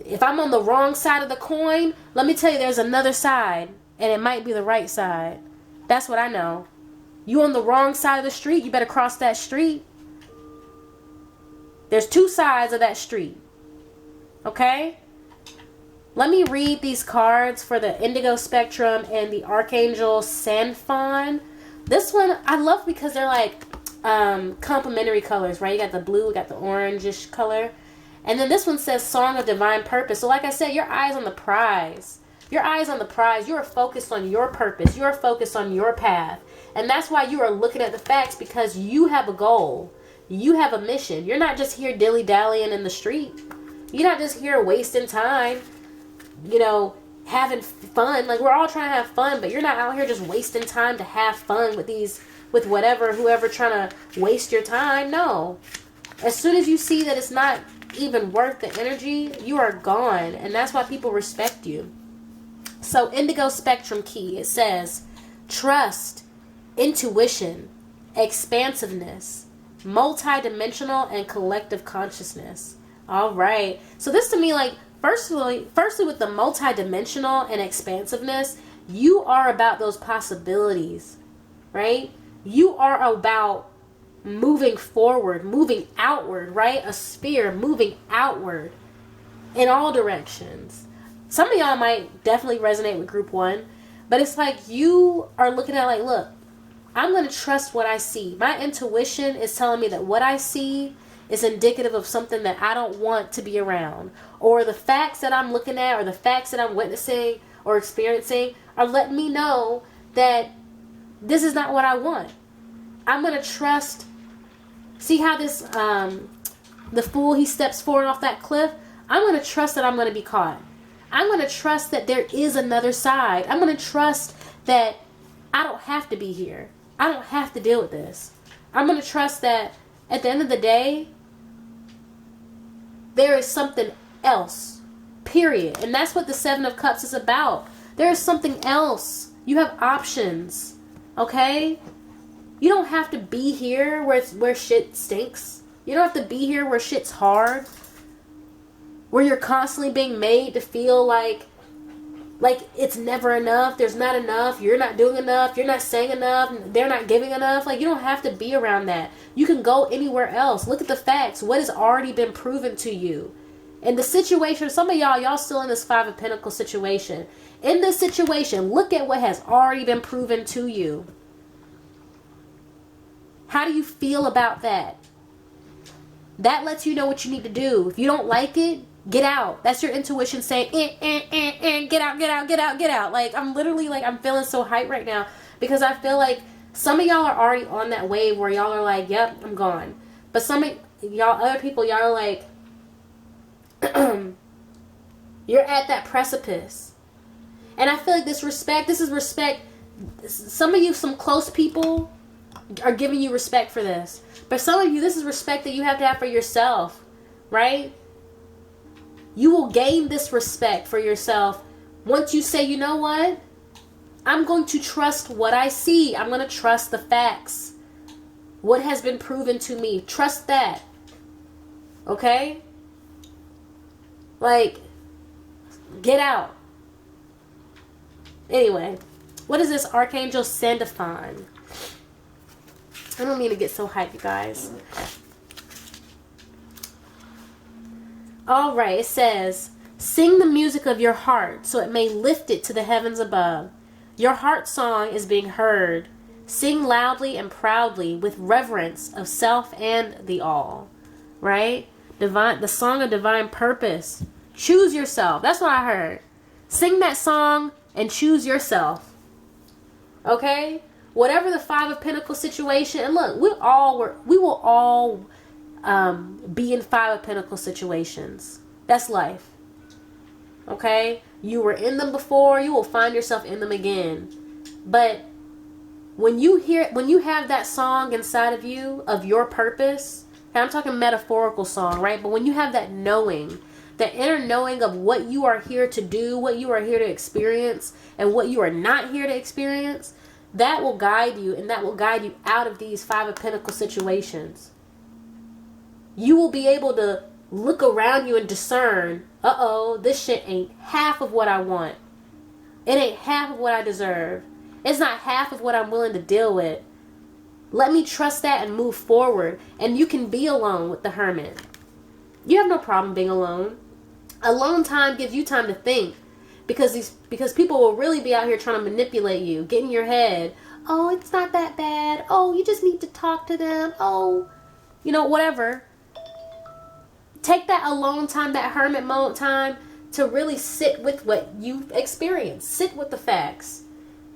If I'm on the wrong side of the coin, let me tell you, there's another side, and it might be the right side. That's what I know. You on the wrong side of the street, you better cross that street. There's two sides of that street. Okay? Let me read these cards for the Indigo Spectrum and the Archangel Sanfon. This one I love because they're like complementary colors, right? You got the blue, you got the orangish color. And then this one says Song of Divine Purpose. So like I said, your eyes on the prize. Your eyes on the prize. You are focused on your purpose. You are focused on your path. And that's why you are looking at the facts, because you have a goal. You have a mission. You're not just here dilly-dallying in the street. You're not just here wasting time, you know, having fun. Like, we're all trying to have fun, but you're not out here just wasting time to have fun with whoever trying to waste your time. No. As soon as you see that it's not even worth the energy, you are gone. And that's why people respect you. So Indigo Spectrum key, it says trust, intuition, expansiveness, multidimensional, and collective consciousness. All right. So this to me, like, firstly with the multidimensional and expansiveness, you are about those possibilities, right? You are about moving forward, moving outward, right? A sphere moving outward in all directions. Some of y'all might definitely resonate with group 1, but it's like you are looking at like, look, I'm going to trust what I see. My intuition is telling me that what I see is indicative of something that I don't want to be around, or the facts that I'm looking at, or the facts that I'm witnessing or experiencing are letting me know that this is not what I want. I'm going to trust. See how this, the fool, he steps forward off that cliff? I'm going to trust that I'm going to be caught. I'm going to trust that there is another side. I'm going to trust that I don't have to be here. I don't have to deal with this. I'm going to trust that at the end of the day, there is something else. Period. And that's what the Seven of Cups is about. There is something else. You have options. Okay? You don't have to be here where shit stinks. You don't have to be here where shit's hard. Where you're constantly being made to feel like it's never enough. There's not enough. You're not doing enough. You're not saying enough. They're not giving enough. Like, you don't have to be around that. You can go anywhere else. Look at the facts. What has already been proven to you. In the situation, some of y'all still in this Five of Pentacles situation. In this situation, look at what has already been proven to you. How do you feel about that? That lets you know what you need to do. If you don't like it, get out. That's your intuition saying, get out, get out, get out, get out. Like, I'm literally, like, I'm feeling so hyped right now. Because I feel like some of y'all are already on that wave where y'all are like, yep, I'm gone. But some of y'all, other people, y'all are like, you're at that precipice. And I feel like this is respect. Some of you, some close people are giving you respect for this. But some of you, this is respect that you have to have for yourself, right? You will gain this respect for yourself once you say, you know what? I'm going to trust what I see. I'm going to trust the facts. What has been proven to me. Trust that. Okay? Like, get out. Anyway, what is this Archangel Sandalphon? I don't mean to get so hyped, you guys. Alright, it says, sing the music of your heart so it may lift it to the heavens above. Your heart song is being heard. Sing loudly and proudly with reverence of self and the all. Right? The song of divine purpose. Choose yourself. That's what I heard. Sing that song and choose yourself. Okay? Whatever the Five of Pentacles situation, and look, we will all be in Five of Pentacles situations. That's life. Okay? You were in them before, you will find yourself in them again. But when you have that song inside of you, of your purpose, and I'm talking metaphorical song, right? But when you have that knowing, that inner knowing of what you are here to do, what you are here to experience, and what you are not here to experience, that will guide you, and that will guide you out of these Five of Pentacles situations. You will be able to look around you and discern, uh-oh, this shit ain't half of what I want. It ain't half of what I deserve. It's not half of what I'm willing to deal with. Let me trust that and move forward. And you can be alone with the Hermit. You have no problem being alone. Alone time gives you time to think. Because people will really be out here trying to manipulate you. Get in your head. Oh, it's not that bad. Oh, you just need to talk to them. Oh, you know, whatever. Take that alone time, that hermit mode time, to really sit with what you've experienced. Sit with the facts.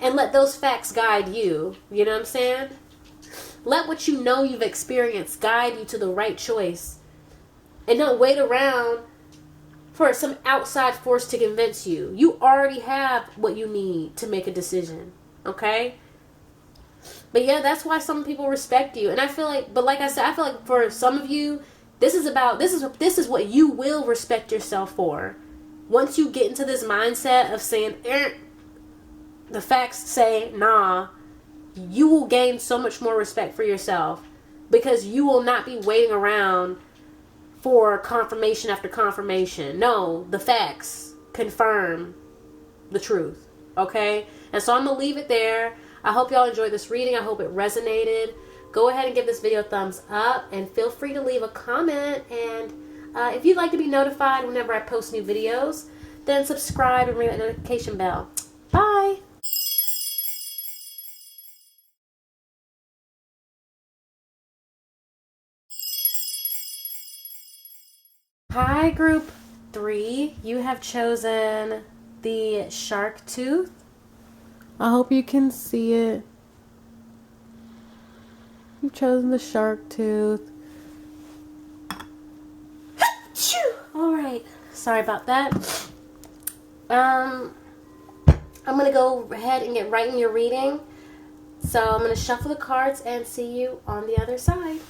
And let those facts guide you. You know what I'm saying? Let what you know you've experienced guide you to the right choice. And don't wait around for some outside force to convince you. You already have what you need to make a decision. Okay? But yeah, that's why some people respect you. And I feel like, but like I said, I feel like for some of you, this is what you will respect yourself for. Once you get into this mindset of saying, the facts say, nah, you will gain so much more respect for yourself. Because you will not be waiting around for confirmation after confirmation. No, the facts confirm the truth. Okay? And so I'm going to leave it there. I hope y'all enjoyed this reading. I hope it resonated. Go ahead and give this video a thumbs up. And feel free to leave a comment. And if you'd like to be notified whenever I post new videos, then subscribe and ring that notification bell. Bye! Hi, group 3. You have chosen the shark tooth. I hope you can see it. You've chosen the shark tooth. Alright. Sorry about that. I'm going to go ahead and get right in your reading. So I'm going to shuffle the cards and see you on the other side.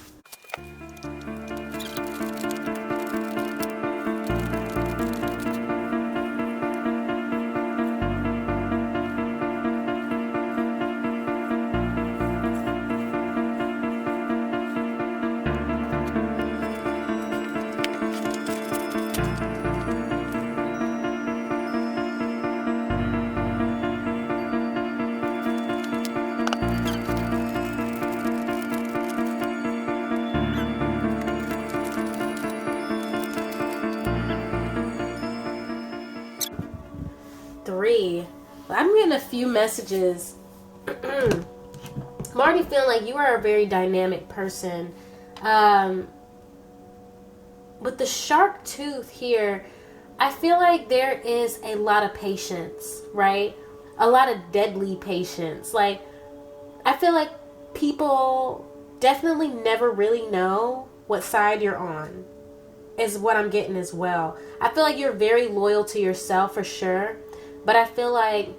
Three. I'm getting a few messages. I'm already feeling like you are a very dynamic person. With the shark tooth here, I feel like there is a lot of patience, right? A lot of deadly patience. Like, I feel like people definitely never really know what side you're on, is what I'm getting as well. I feel like you're very loyal to yourself for sure. But I feel like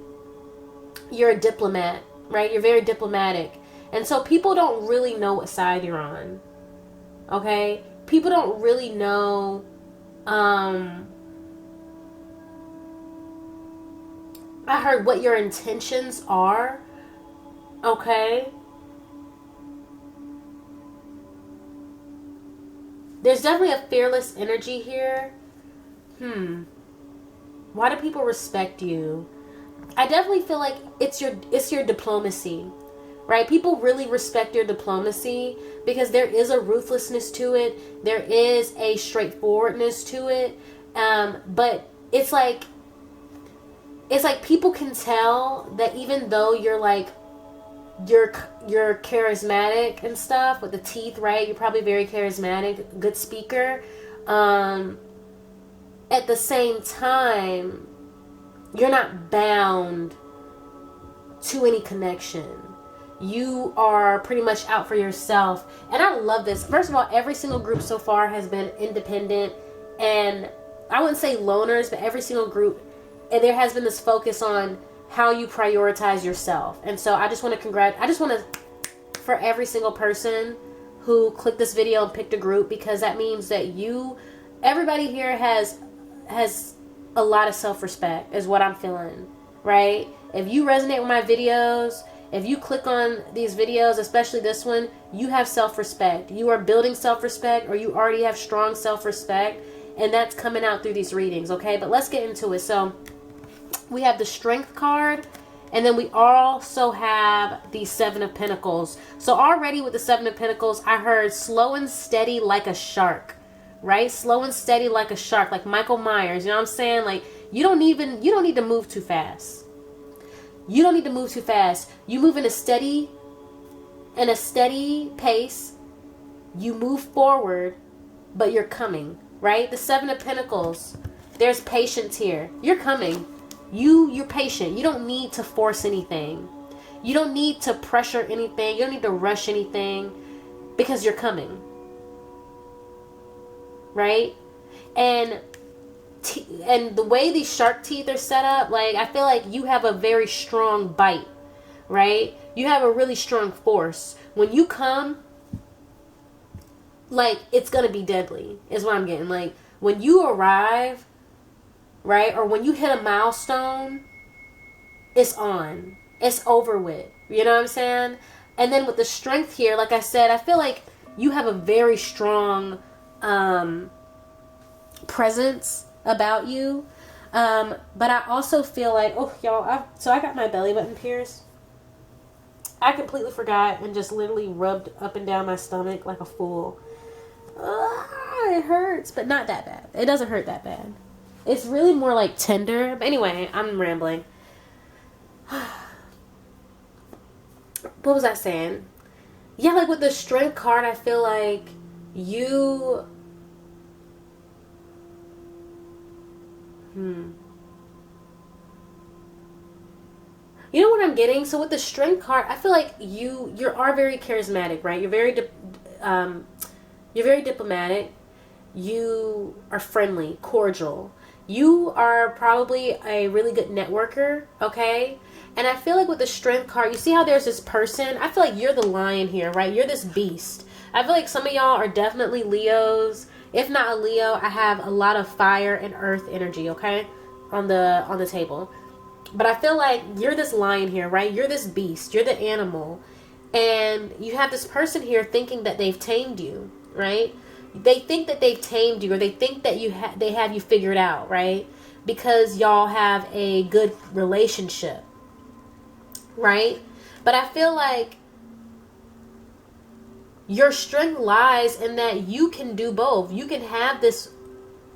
you're a diplomat, right? You're very diplomatic. And so people don't really know what side you're on. Okay? People don't really know I heard what your intentions are. Okay? There's definitely a fearless energy here. Why do people respect you? I definitely feel like it's your diplomacy, right? People really respect your diplomacy because there is a ruthlessness to it. There is a straightforwardness to it. But it's like people can tell that even though you're charismatic and stuff with the teeth, right? You're probably very charismatic, good speaker. At the same time, you're not bound to any connection. You are pretty much out for yourself. And I love this. First of all, every single group so far has been independent. And I wouldn't say loners, but every single group. And there has been this focus on how you prioritize yourself. And so I just want to for every single person who clicked this video and picked a group, because that means that everybody here has a lot of self-respect is what I'm feeling, right? If you resonate with my videos, if you click on these videos, especially this one, you have self-respect. You are building self-respect, or you already have strong self-respect, and that's coming out through these readings, okay? But let's get into it. So we have the Strength card, and then we also have the Seven of Pentacles. So already with the Seven of Pentacles, I heard slow and steady like a shark. Right? Slow and steady like a shark, like Michael Myers. You know what I'm saying? Like, you don't need to move too fast. You don't need to move too fast. You move in a steady pace. You move forward, but you're coming, right? The Seven of Pentacles. There's patience here. You're coming. You're patient. You don't need to force anything. You don't need to pressure anything. You don't need to rush anything, because you're coming. Right? And the way these shark teeth are set up, like, I feel like you have a very strong bite, right? You have a really strong force. When you come, like, it's gonna be deadly, is what I'm getting. Like, when you arrive, right, or when you hit a milestone, it's on. It's over with. You know what I'm saying? And then with the Strength here, like I said, I feel like you have a very strong presence about you, but I also feel like, oh y'all, I got my belly button pierced. I completely forgot and just literally rubbed up and down my stomach like a fool. It hurts, but not that bad. It doesn't hurt that bad. It's really more like tender. But anyway, I'm rambling. What was I saying? Yeah, like with the Strength card, I feel like you you know what I'm getting? So with the Strength card, I feel like you are very charismatic, right? You're very diplomatic. You are friendly, cordial. You are probably a really good networker, okay? And I feel like with the Strength card, you see how there's this person? I feel like you're the lion here, right? You're this beast. I feel like some of y'all are definitely Leos. If not a Leo, I have a lot of fire and earth energy, okay? On the table. But I feel like you're this lion here, right? You're this beast. You're the animal. And you have this person here thinking that they've tamed you, right? They think that they've tamed you, or they think that they have you figured out, right? Because y'all have a good relationship, right? But I feel like your strength lies in that you can do both. You can have this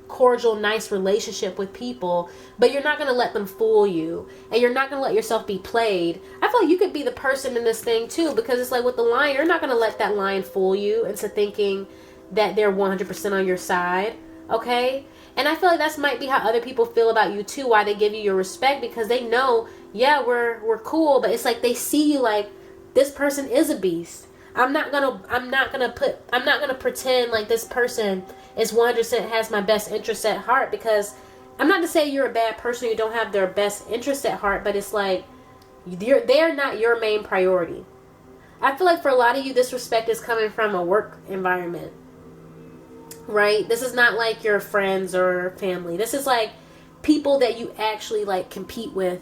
cordial, nice relationship with people, but you're not going to let them fool you, and you're not going to let yourself be played. I feel like you could be the person in this thing too, because it's like with the lion, you're not going to let that lion fool you into thinking that they're 100% on your side, okay? And I feel like that might be how other people feel about you too, why they give you your respect, because they know, yeah, we're cool, but it's like they see you like, this person is a beast. I'm not gonna pretend like this person is 100% has my best interest at heart, because I'm not to say you're a bad person, you don't have their best interest at heart, but it's like they're not your main priority. I feel like for a lot of you, this respect is coming from a work environment, right? This is not like your friends or family. This is like people that you actually like compete with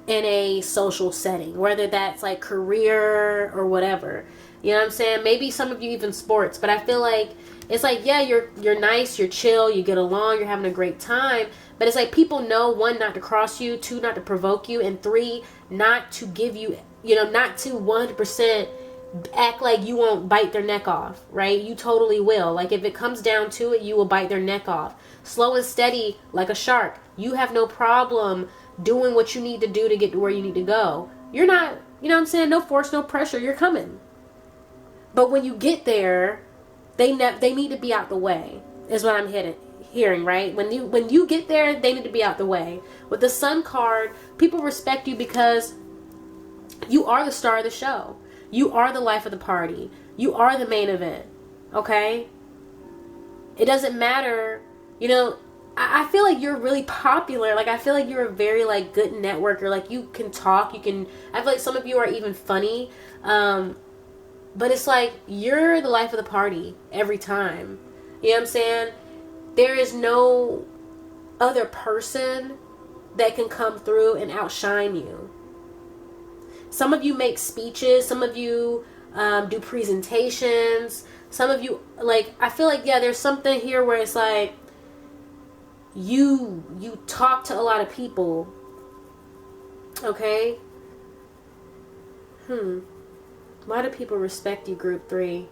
in a social setting, whether that's like career or whatever. You know what I'm saying? Maybe some of you even sports, but I feel like it's like, yeah, you're nice, you're chill, you get along, you're having a great time, but it's like people know, one, not to cross you, two, not to provoke you, and three, not to give you, not to 100% act like you won't bite their neck off, right? You totally will. Like if it comes down to it, you will bite their neck off. Slow and steady like a shark. You have no problem doing what you need to do to get to where you need to go. You're not, you know what I'm saying? No force, no pressure. You're coming. But when you get there, they need to be out the way, is what I'm hearing, right? When you get there, they need to be out the way. With the Sun card, people respect you because you are the star of the show. You are the life of the party. You are the main event, okay? It doesn't matter, I feel like you're really popular. Like, I feel like you're a very, like, good networker. Like, you can talk. I feel like some of you are even funny. But it's like, you're the life of the party every time. You know what I'm saying? There is no other person that can come through and outshine you. Some of you make speeches. Some of you do presentations. Some of you, like, I feel like, yeah, there's something here where it's like, you talk to a lot of people. Okay? Why do people respect you, group 3?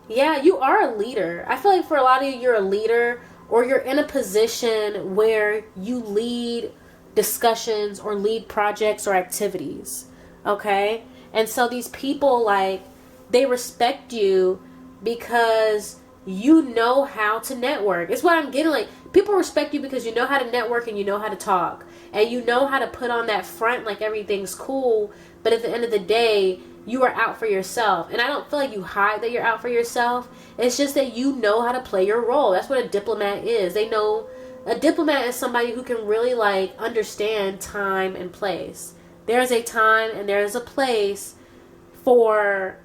Yeah, you are a leader. I feel like for a lot of you, you're a leader, or you're in a position where you lead discussions or lead projects or activities. Okay? And so these people, like, they respect you because you know how to network. It's what I'm getting. Like, people respect you because you know how to network and you know how to talk. And you know how to put on that front like everything's cool. But at the end of the day, you are out for yourself. And I don't feel like you hide that you're out for yourself. It's just that you know how to play your role. That's what a diplomat is. They know a diplomat is somebody who can really, like, understand time and place. There's a time and there's a place for,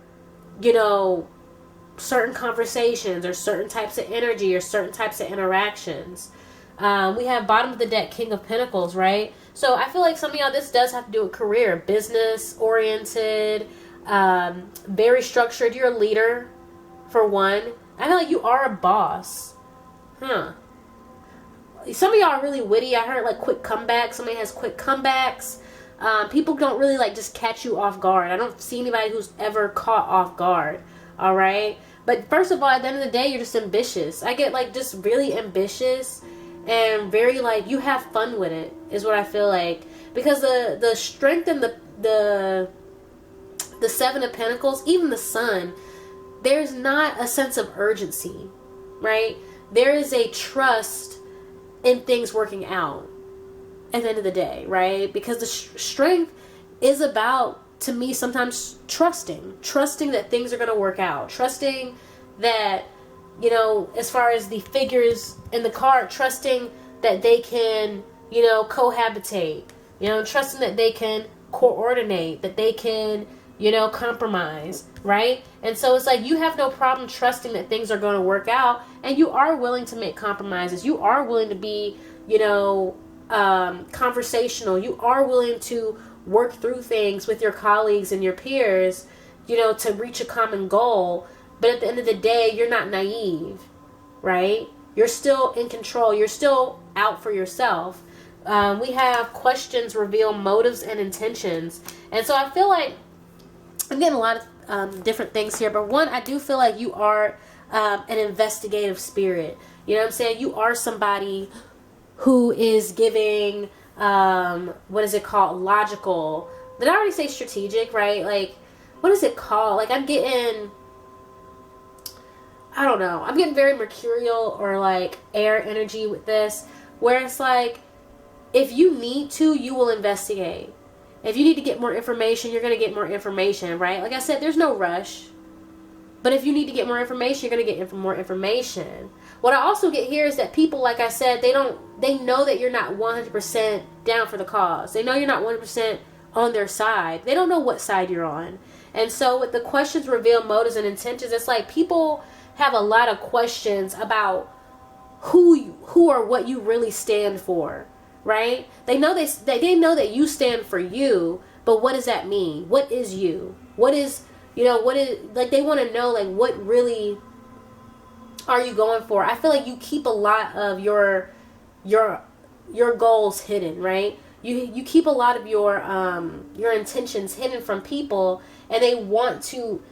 certain conversations or certain types of energy or certain types of interactions. We have bottom of the deck, King of Pentacles, right? So I feel like some of y'all, this does have to do with career, business oriented, very structured. You're a leader, for one. I feel like you are a boss. Some of y'all are really witty. I heard like quick comebacks. Somebody has quick comebacks. People don't really like just catch you off guard. I don't see anybody who's ever caught off guard. All right. But first of all, at the end of the day, you're just ambitious. I get like just really ambitious and very like you have fun with it is what I feel like, because the strength and the Seven of Pentacles, even the Sun, there's not a sense of urgency, right? There is a trust in things working out at the end of the day, right? Because the strength is about, to me, sometimes trusting that things are going to work out, trusting that, you know, as far as the figures in the card, trusting that they can, you know, cohabitate, you know, trusting that they can coordinate, that they can, you know, compromise, right? And so it's like you have no problem trusting that things are going to work out, and you are willing to make compromises. You are willing to be, you know, conversational. You are willing to work through things with your colleagues and your peers, you know, to reach a common goal. But at the end of the day, you're not naive, right? You're still in control. You're still out for yourself. We have questions reveal motives and intentions. And so I feel like I'm getting a lot of different things here. But one, I do feel like you are an investigative spirit. You know what I'm saying? You are somebody who is giving, what is it called? Logical. Did I already say strategic, right? Like, what is it called? Like, I'm getting, I don't know. I'm getting very mercurial or like air energy with this, where it's like, if you need to, you will investigate. If you need to get more information, you're going to get more information, right? Like I said, there's no rush. But if you need to get more information, you're going to get more information. What I also get here is that people, like I said, they know that you're not 100% down for the cause. They know you're not 100% on their side. They don't know what side you're on. And so with the questions reveal motives and intentions, it's like people have a lot of questions about who or what you really stand for, right? They know they know that you stand for you, but what does that mean? What is you? What is, you know, what is, like, they want to know, like, what really are you going for? I feel like you keep a lot of your goals hidden, right? You keep a lot of your intentions hidden from people, and they want to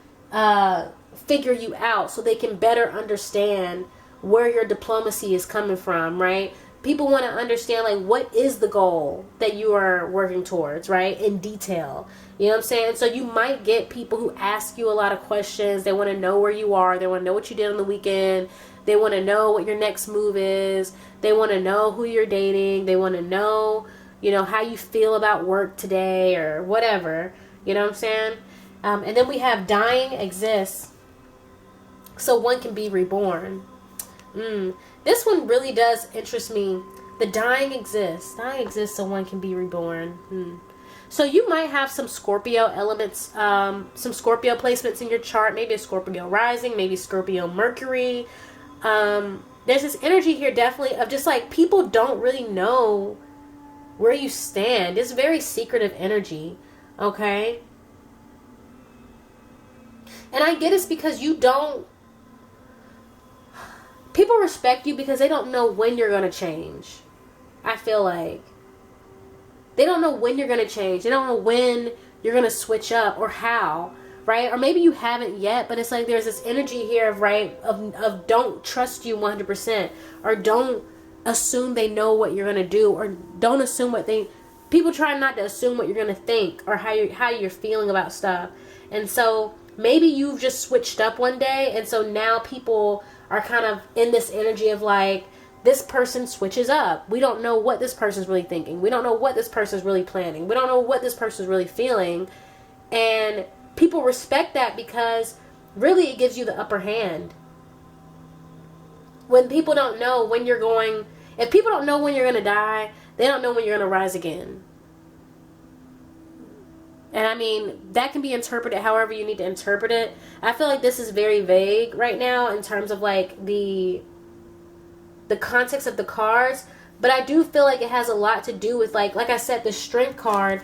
figure you out so they can better understand where your diplomacy is coming from, right? People want to understand, like, what is the goal that you are working towards, right? In detail. You know what I'm saying? So you might get people who ask you a lot of questions. They want to know where you are. They want to know what you did on the weekend. They want to know what your next move is. They want to know who you're dating. They want to know, you know, how you feel about work today or whatever. You know what I'm saying? And then we have dying exists so one can be reborn. This one really does interest me. The dying exists. Dying exists so one can be reborn. So you might have some Scorpio elements, some Scorpio placements in your chart. Maybe a Scorpio rising, maybe Scorpio Mercury. There's this energy here definitely of just like people don't really know where you stand. It's very secretive energy. Okay? And I get it's because you don't, people respect you because they don't know when you're going to change. I feel like they don't know when you're going to change. They don't know when you're going to switch up or how, right? Or maybe you haven't yet, but it's like there's this energy here of, right, of don't trust you 100%, or don't assume they know what you're going to do, or don't assume what people try not to assume what you're going to think or how you're feeling about stuff. And so maybe you've just switched up one day, and so now people are kind of in this energy of like, this person switches up. We don't know what this person's really thinking. We don't know what this person's really planning. We don't know what this person's really feeling. And people respect that because really it gives you the upper hand. When people don't know when you're going, if people don't know when you're going to die, they don't know when you're going to rise again. And I mean, that can be interpreted however you need to interpret it. I feel like this is very vague right now in terms of like the context of the cards. But I do feel like it has a lot to do with like I said, the strength card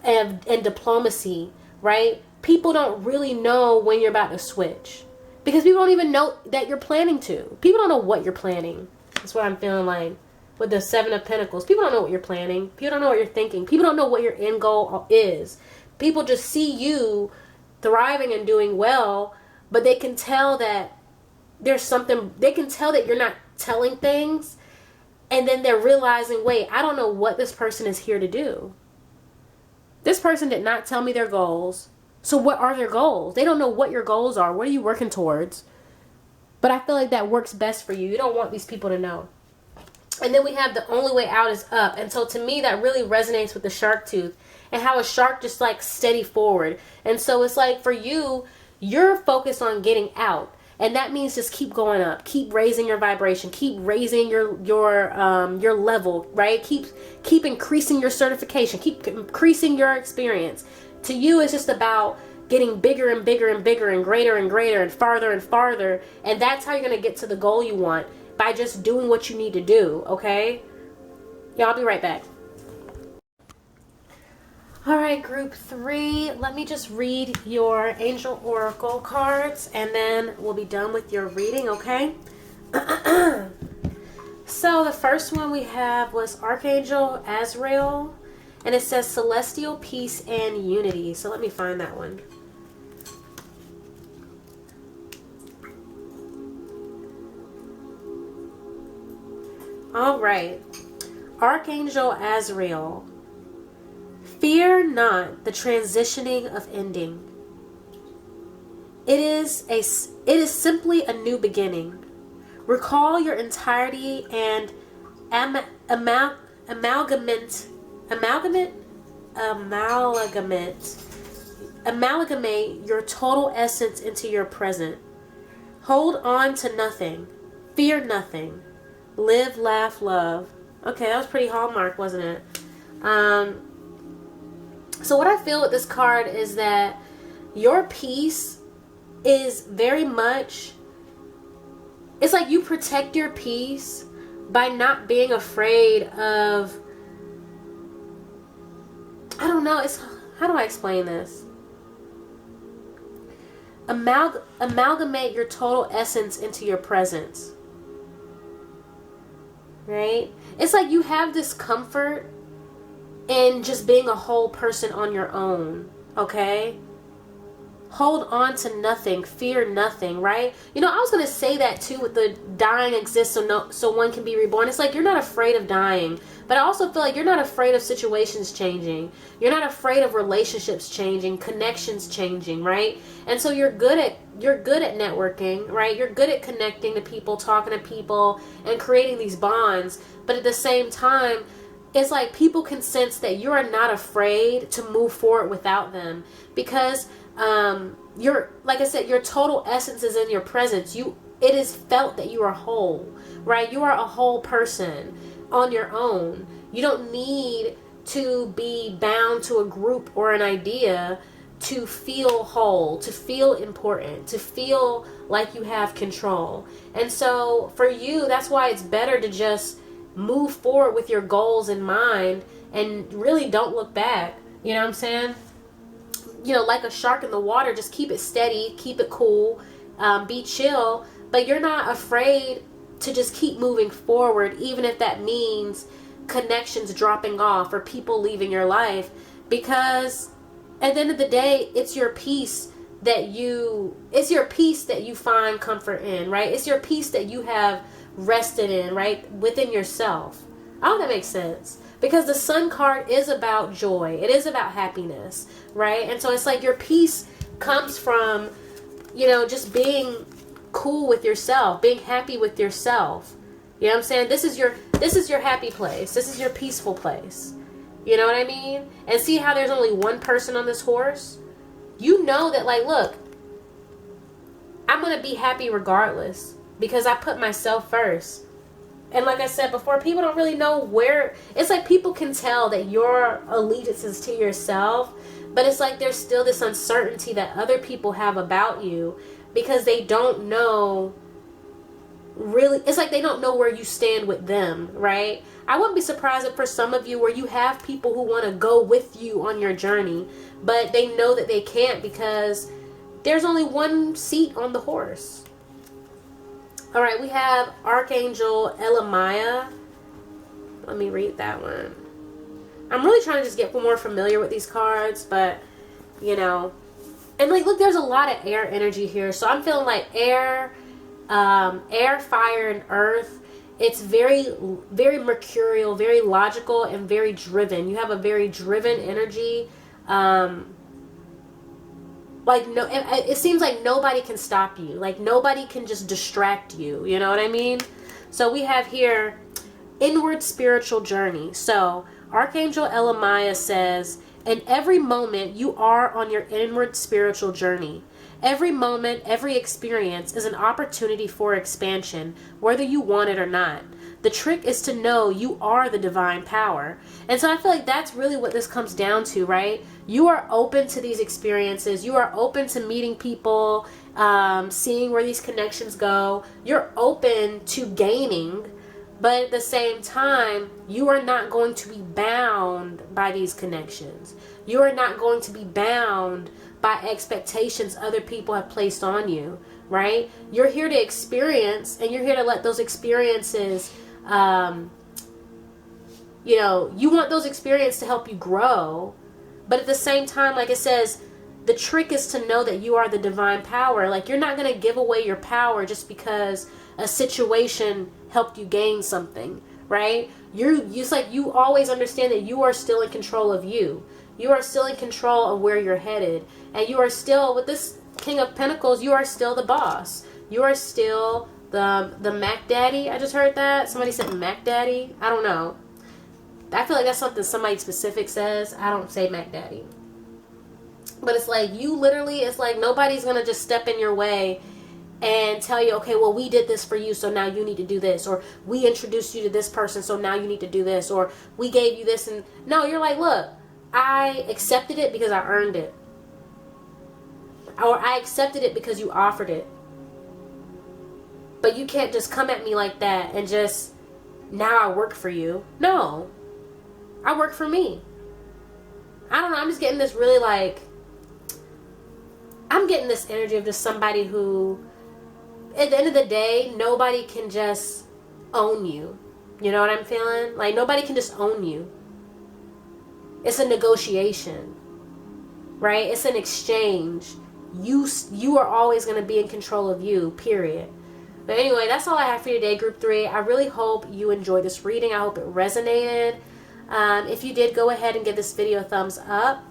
and diplomacy, right? People don't really know when you're about to switch. Because people don't even know that you're planning to. People don't know what you're planning. That's what I'm feeling like with the Seven of Pentacles. People don't know what you're planning. People don't know what you're thinking. People don't know what your end goal is. People just see you thriving and doing well, but they can tell that there's something, they can tell that you're not telling things, and then they're realizing, wait, I don't know what this person is here to do. This person did not tell me their goals. So what are their goals? They don't know what your goals are. What are you working towards? But I feel like that works best for you. You don't want these people to know. And then we have the only way out is up. And so to me, that really resonates with the shark tooth and how a shark just like steady forward. And so it's like for you, you're focused on getting out. And that means just keep going up, keep raising your vibration, keep raising your level, right? Keep increasing your certification, keep increasing your experience. To you, it's just about getting bigger and bigger and bigger and greater and farther and farther. And that's how you're going to get to the goal you want, by just doing what you need to do, okay? Yeah, I'll be right back. All right, group 3, let me just read your angel oracle cards and then we'll be done with your reading, okay? So the first one we have was Archangel Azrael, and it says celestial peace and unity. So let me find that one. All right, Archangel Azrael. Fear not the transitioning of ending. It is simply a new beginning. Recall your entirety and amalgamate your total essence into your present. Hold on to nothing. Fear nothing. Live, laugh, love. Okay, that was pretty Hallmark, wasn't it? So what I feel with this card is that your peace is very much, it's like you protect your peace by not being afraid of, I don't know, how do I explain this? Amalgamate your total essence into your presence. Right? It's like you have this comfort in just being a whole person on your own, okay? Hold on to nothing, fear nothing, right? You know, I was going to say that too with the dying exists so one can be reborn. It's like you're not afraid of dying, but I also feel like you're not afraid of situations changing. You're not afraid of relationships changing, connections changing, right? And so you're good at networking, right? You're good at connecting to people, talking to people, and creating these bonds. But at the same time, it's like people can sense that you are not afraid to move forward without them, because you're, like I said, your total essence is in your presence. It is felt that you are whole, right? You are a whole person on your own. You don't need to be bound to a group or an idea to feel whole, to feel important, to feel like you have control. And so for you, that's why it's better to just move forward with your goals in mind and really don't look back. You know what I'm saying? You know, like a shark in the water, just keep it steady, keep it cool, be chill, but you're not afraid to just keep moving forward, even if that means connections dropping off or people leaving your life, because at the end of the day, it's your peace that you find comfort in, right? It's your peace that you have rested in, right, within yourself. I hope that makes sense, because the Sun card is about joy. It is about happiness, right? And so it's like your peace comes from, you know, just being cool with yourself, being happy with yourself. You know what I'm saying? This is your happy place. This is your peaceful place. You know what I mean? And see how there's only one person on this horse? You know that, like, look, I'm going to be happy regardless, because I put myself first. And like I said before, people don't really know where. It's like people can tell that your allegiance is to yourself, but it's like there's still this uncertainty that other people have about you, because they don't know really. It's like they don't know where you stand with them, right? I wouldn't be surprised if for some of you where you have people who want to go with you on your journey, but they know that they can't because there's only one seat on the horse. All right, we have Archangel Elemiah. Let me read that one. I'm really trying to just get more familiar with these cards, but, you know. And, like, look, there's a lot of air energy here. So I'm feeling like air, fire, and earth. It's very, very mercurial, very logical, and very driven. You have a very driven energy. Like, no, it seems like nobody can stop you. Like, nobody can just distract you. You know what I mean? So we have here inward spiritual journey. So Archangel Elemiah says, in every moment you are on your inward spiritual journey. Every moment, every experience is an opportunity for expansion, whether you want it or not. The trick is to know you are the divine power. And so I feel like that's really what this comes down to, right? You are open to these experiences. You are open to meeting people, seeing where these connections go. You're open to gaining, but at the same time, you are not going to be bound by these connections. You are not going to be bound by expectations other people have placed on you, right? You're here to experience, and you're here to let those experiences, you want those experiences to help you grow. But at the same time, like it says, the trick is to know that you are the divine power. Like, you're not going to give away your power just because a situation helped you gain something, right? It's like you always understand that you are still in control of you. You are still in control of where you're headed. And you are still, with this King of Pentacles, you are still the boss. You are still the Mac Daddy. I just heard that. Somebody said Mac Daddy. I don't know. I feel like that's something somebody specific says. I don't say Mac Daddy. But it's like, you literally, it's like nobody's going to just step in your way and tell you, okay, well, we did this for you, so now you need to do this. Or we introduced you to this person, so now you need to do this. Or we gave you this. And no, you're like, look, I accepted it because I earned it. Or I accepted it because you offered it. But you can't just come at me like that and just, now I work for you. No. I work for me. I don't know. I'm just getting this really like, I'm getting this energy of just somebody who, at the end of the day, nobody can just own you. You know what I'm feeling? Like, nobody can just own you. It's a negotiation, right? It's an exchange. You are always going to be in control of you, period. But anyway, that's all I have for you today, Group 3. I really hope you enjoyed this reading. I hope it resonated. If you did, go ahead and give this video a thumbs up.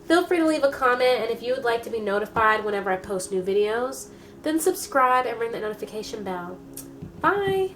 Feel free to leave a comment, and if you would like to be notified whenever I post new videos, then subscribe and ring that notification bell. Bye!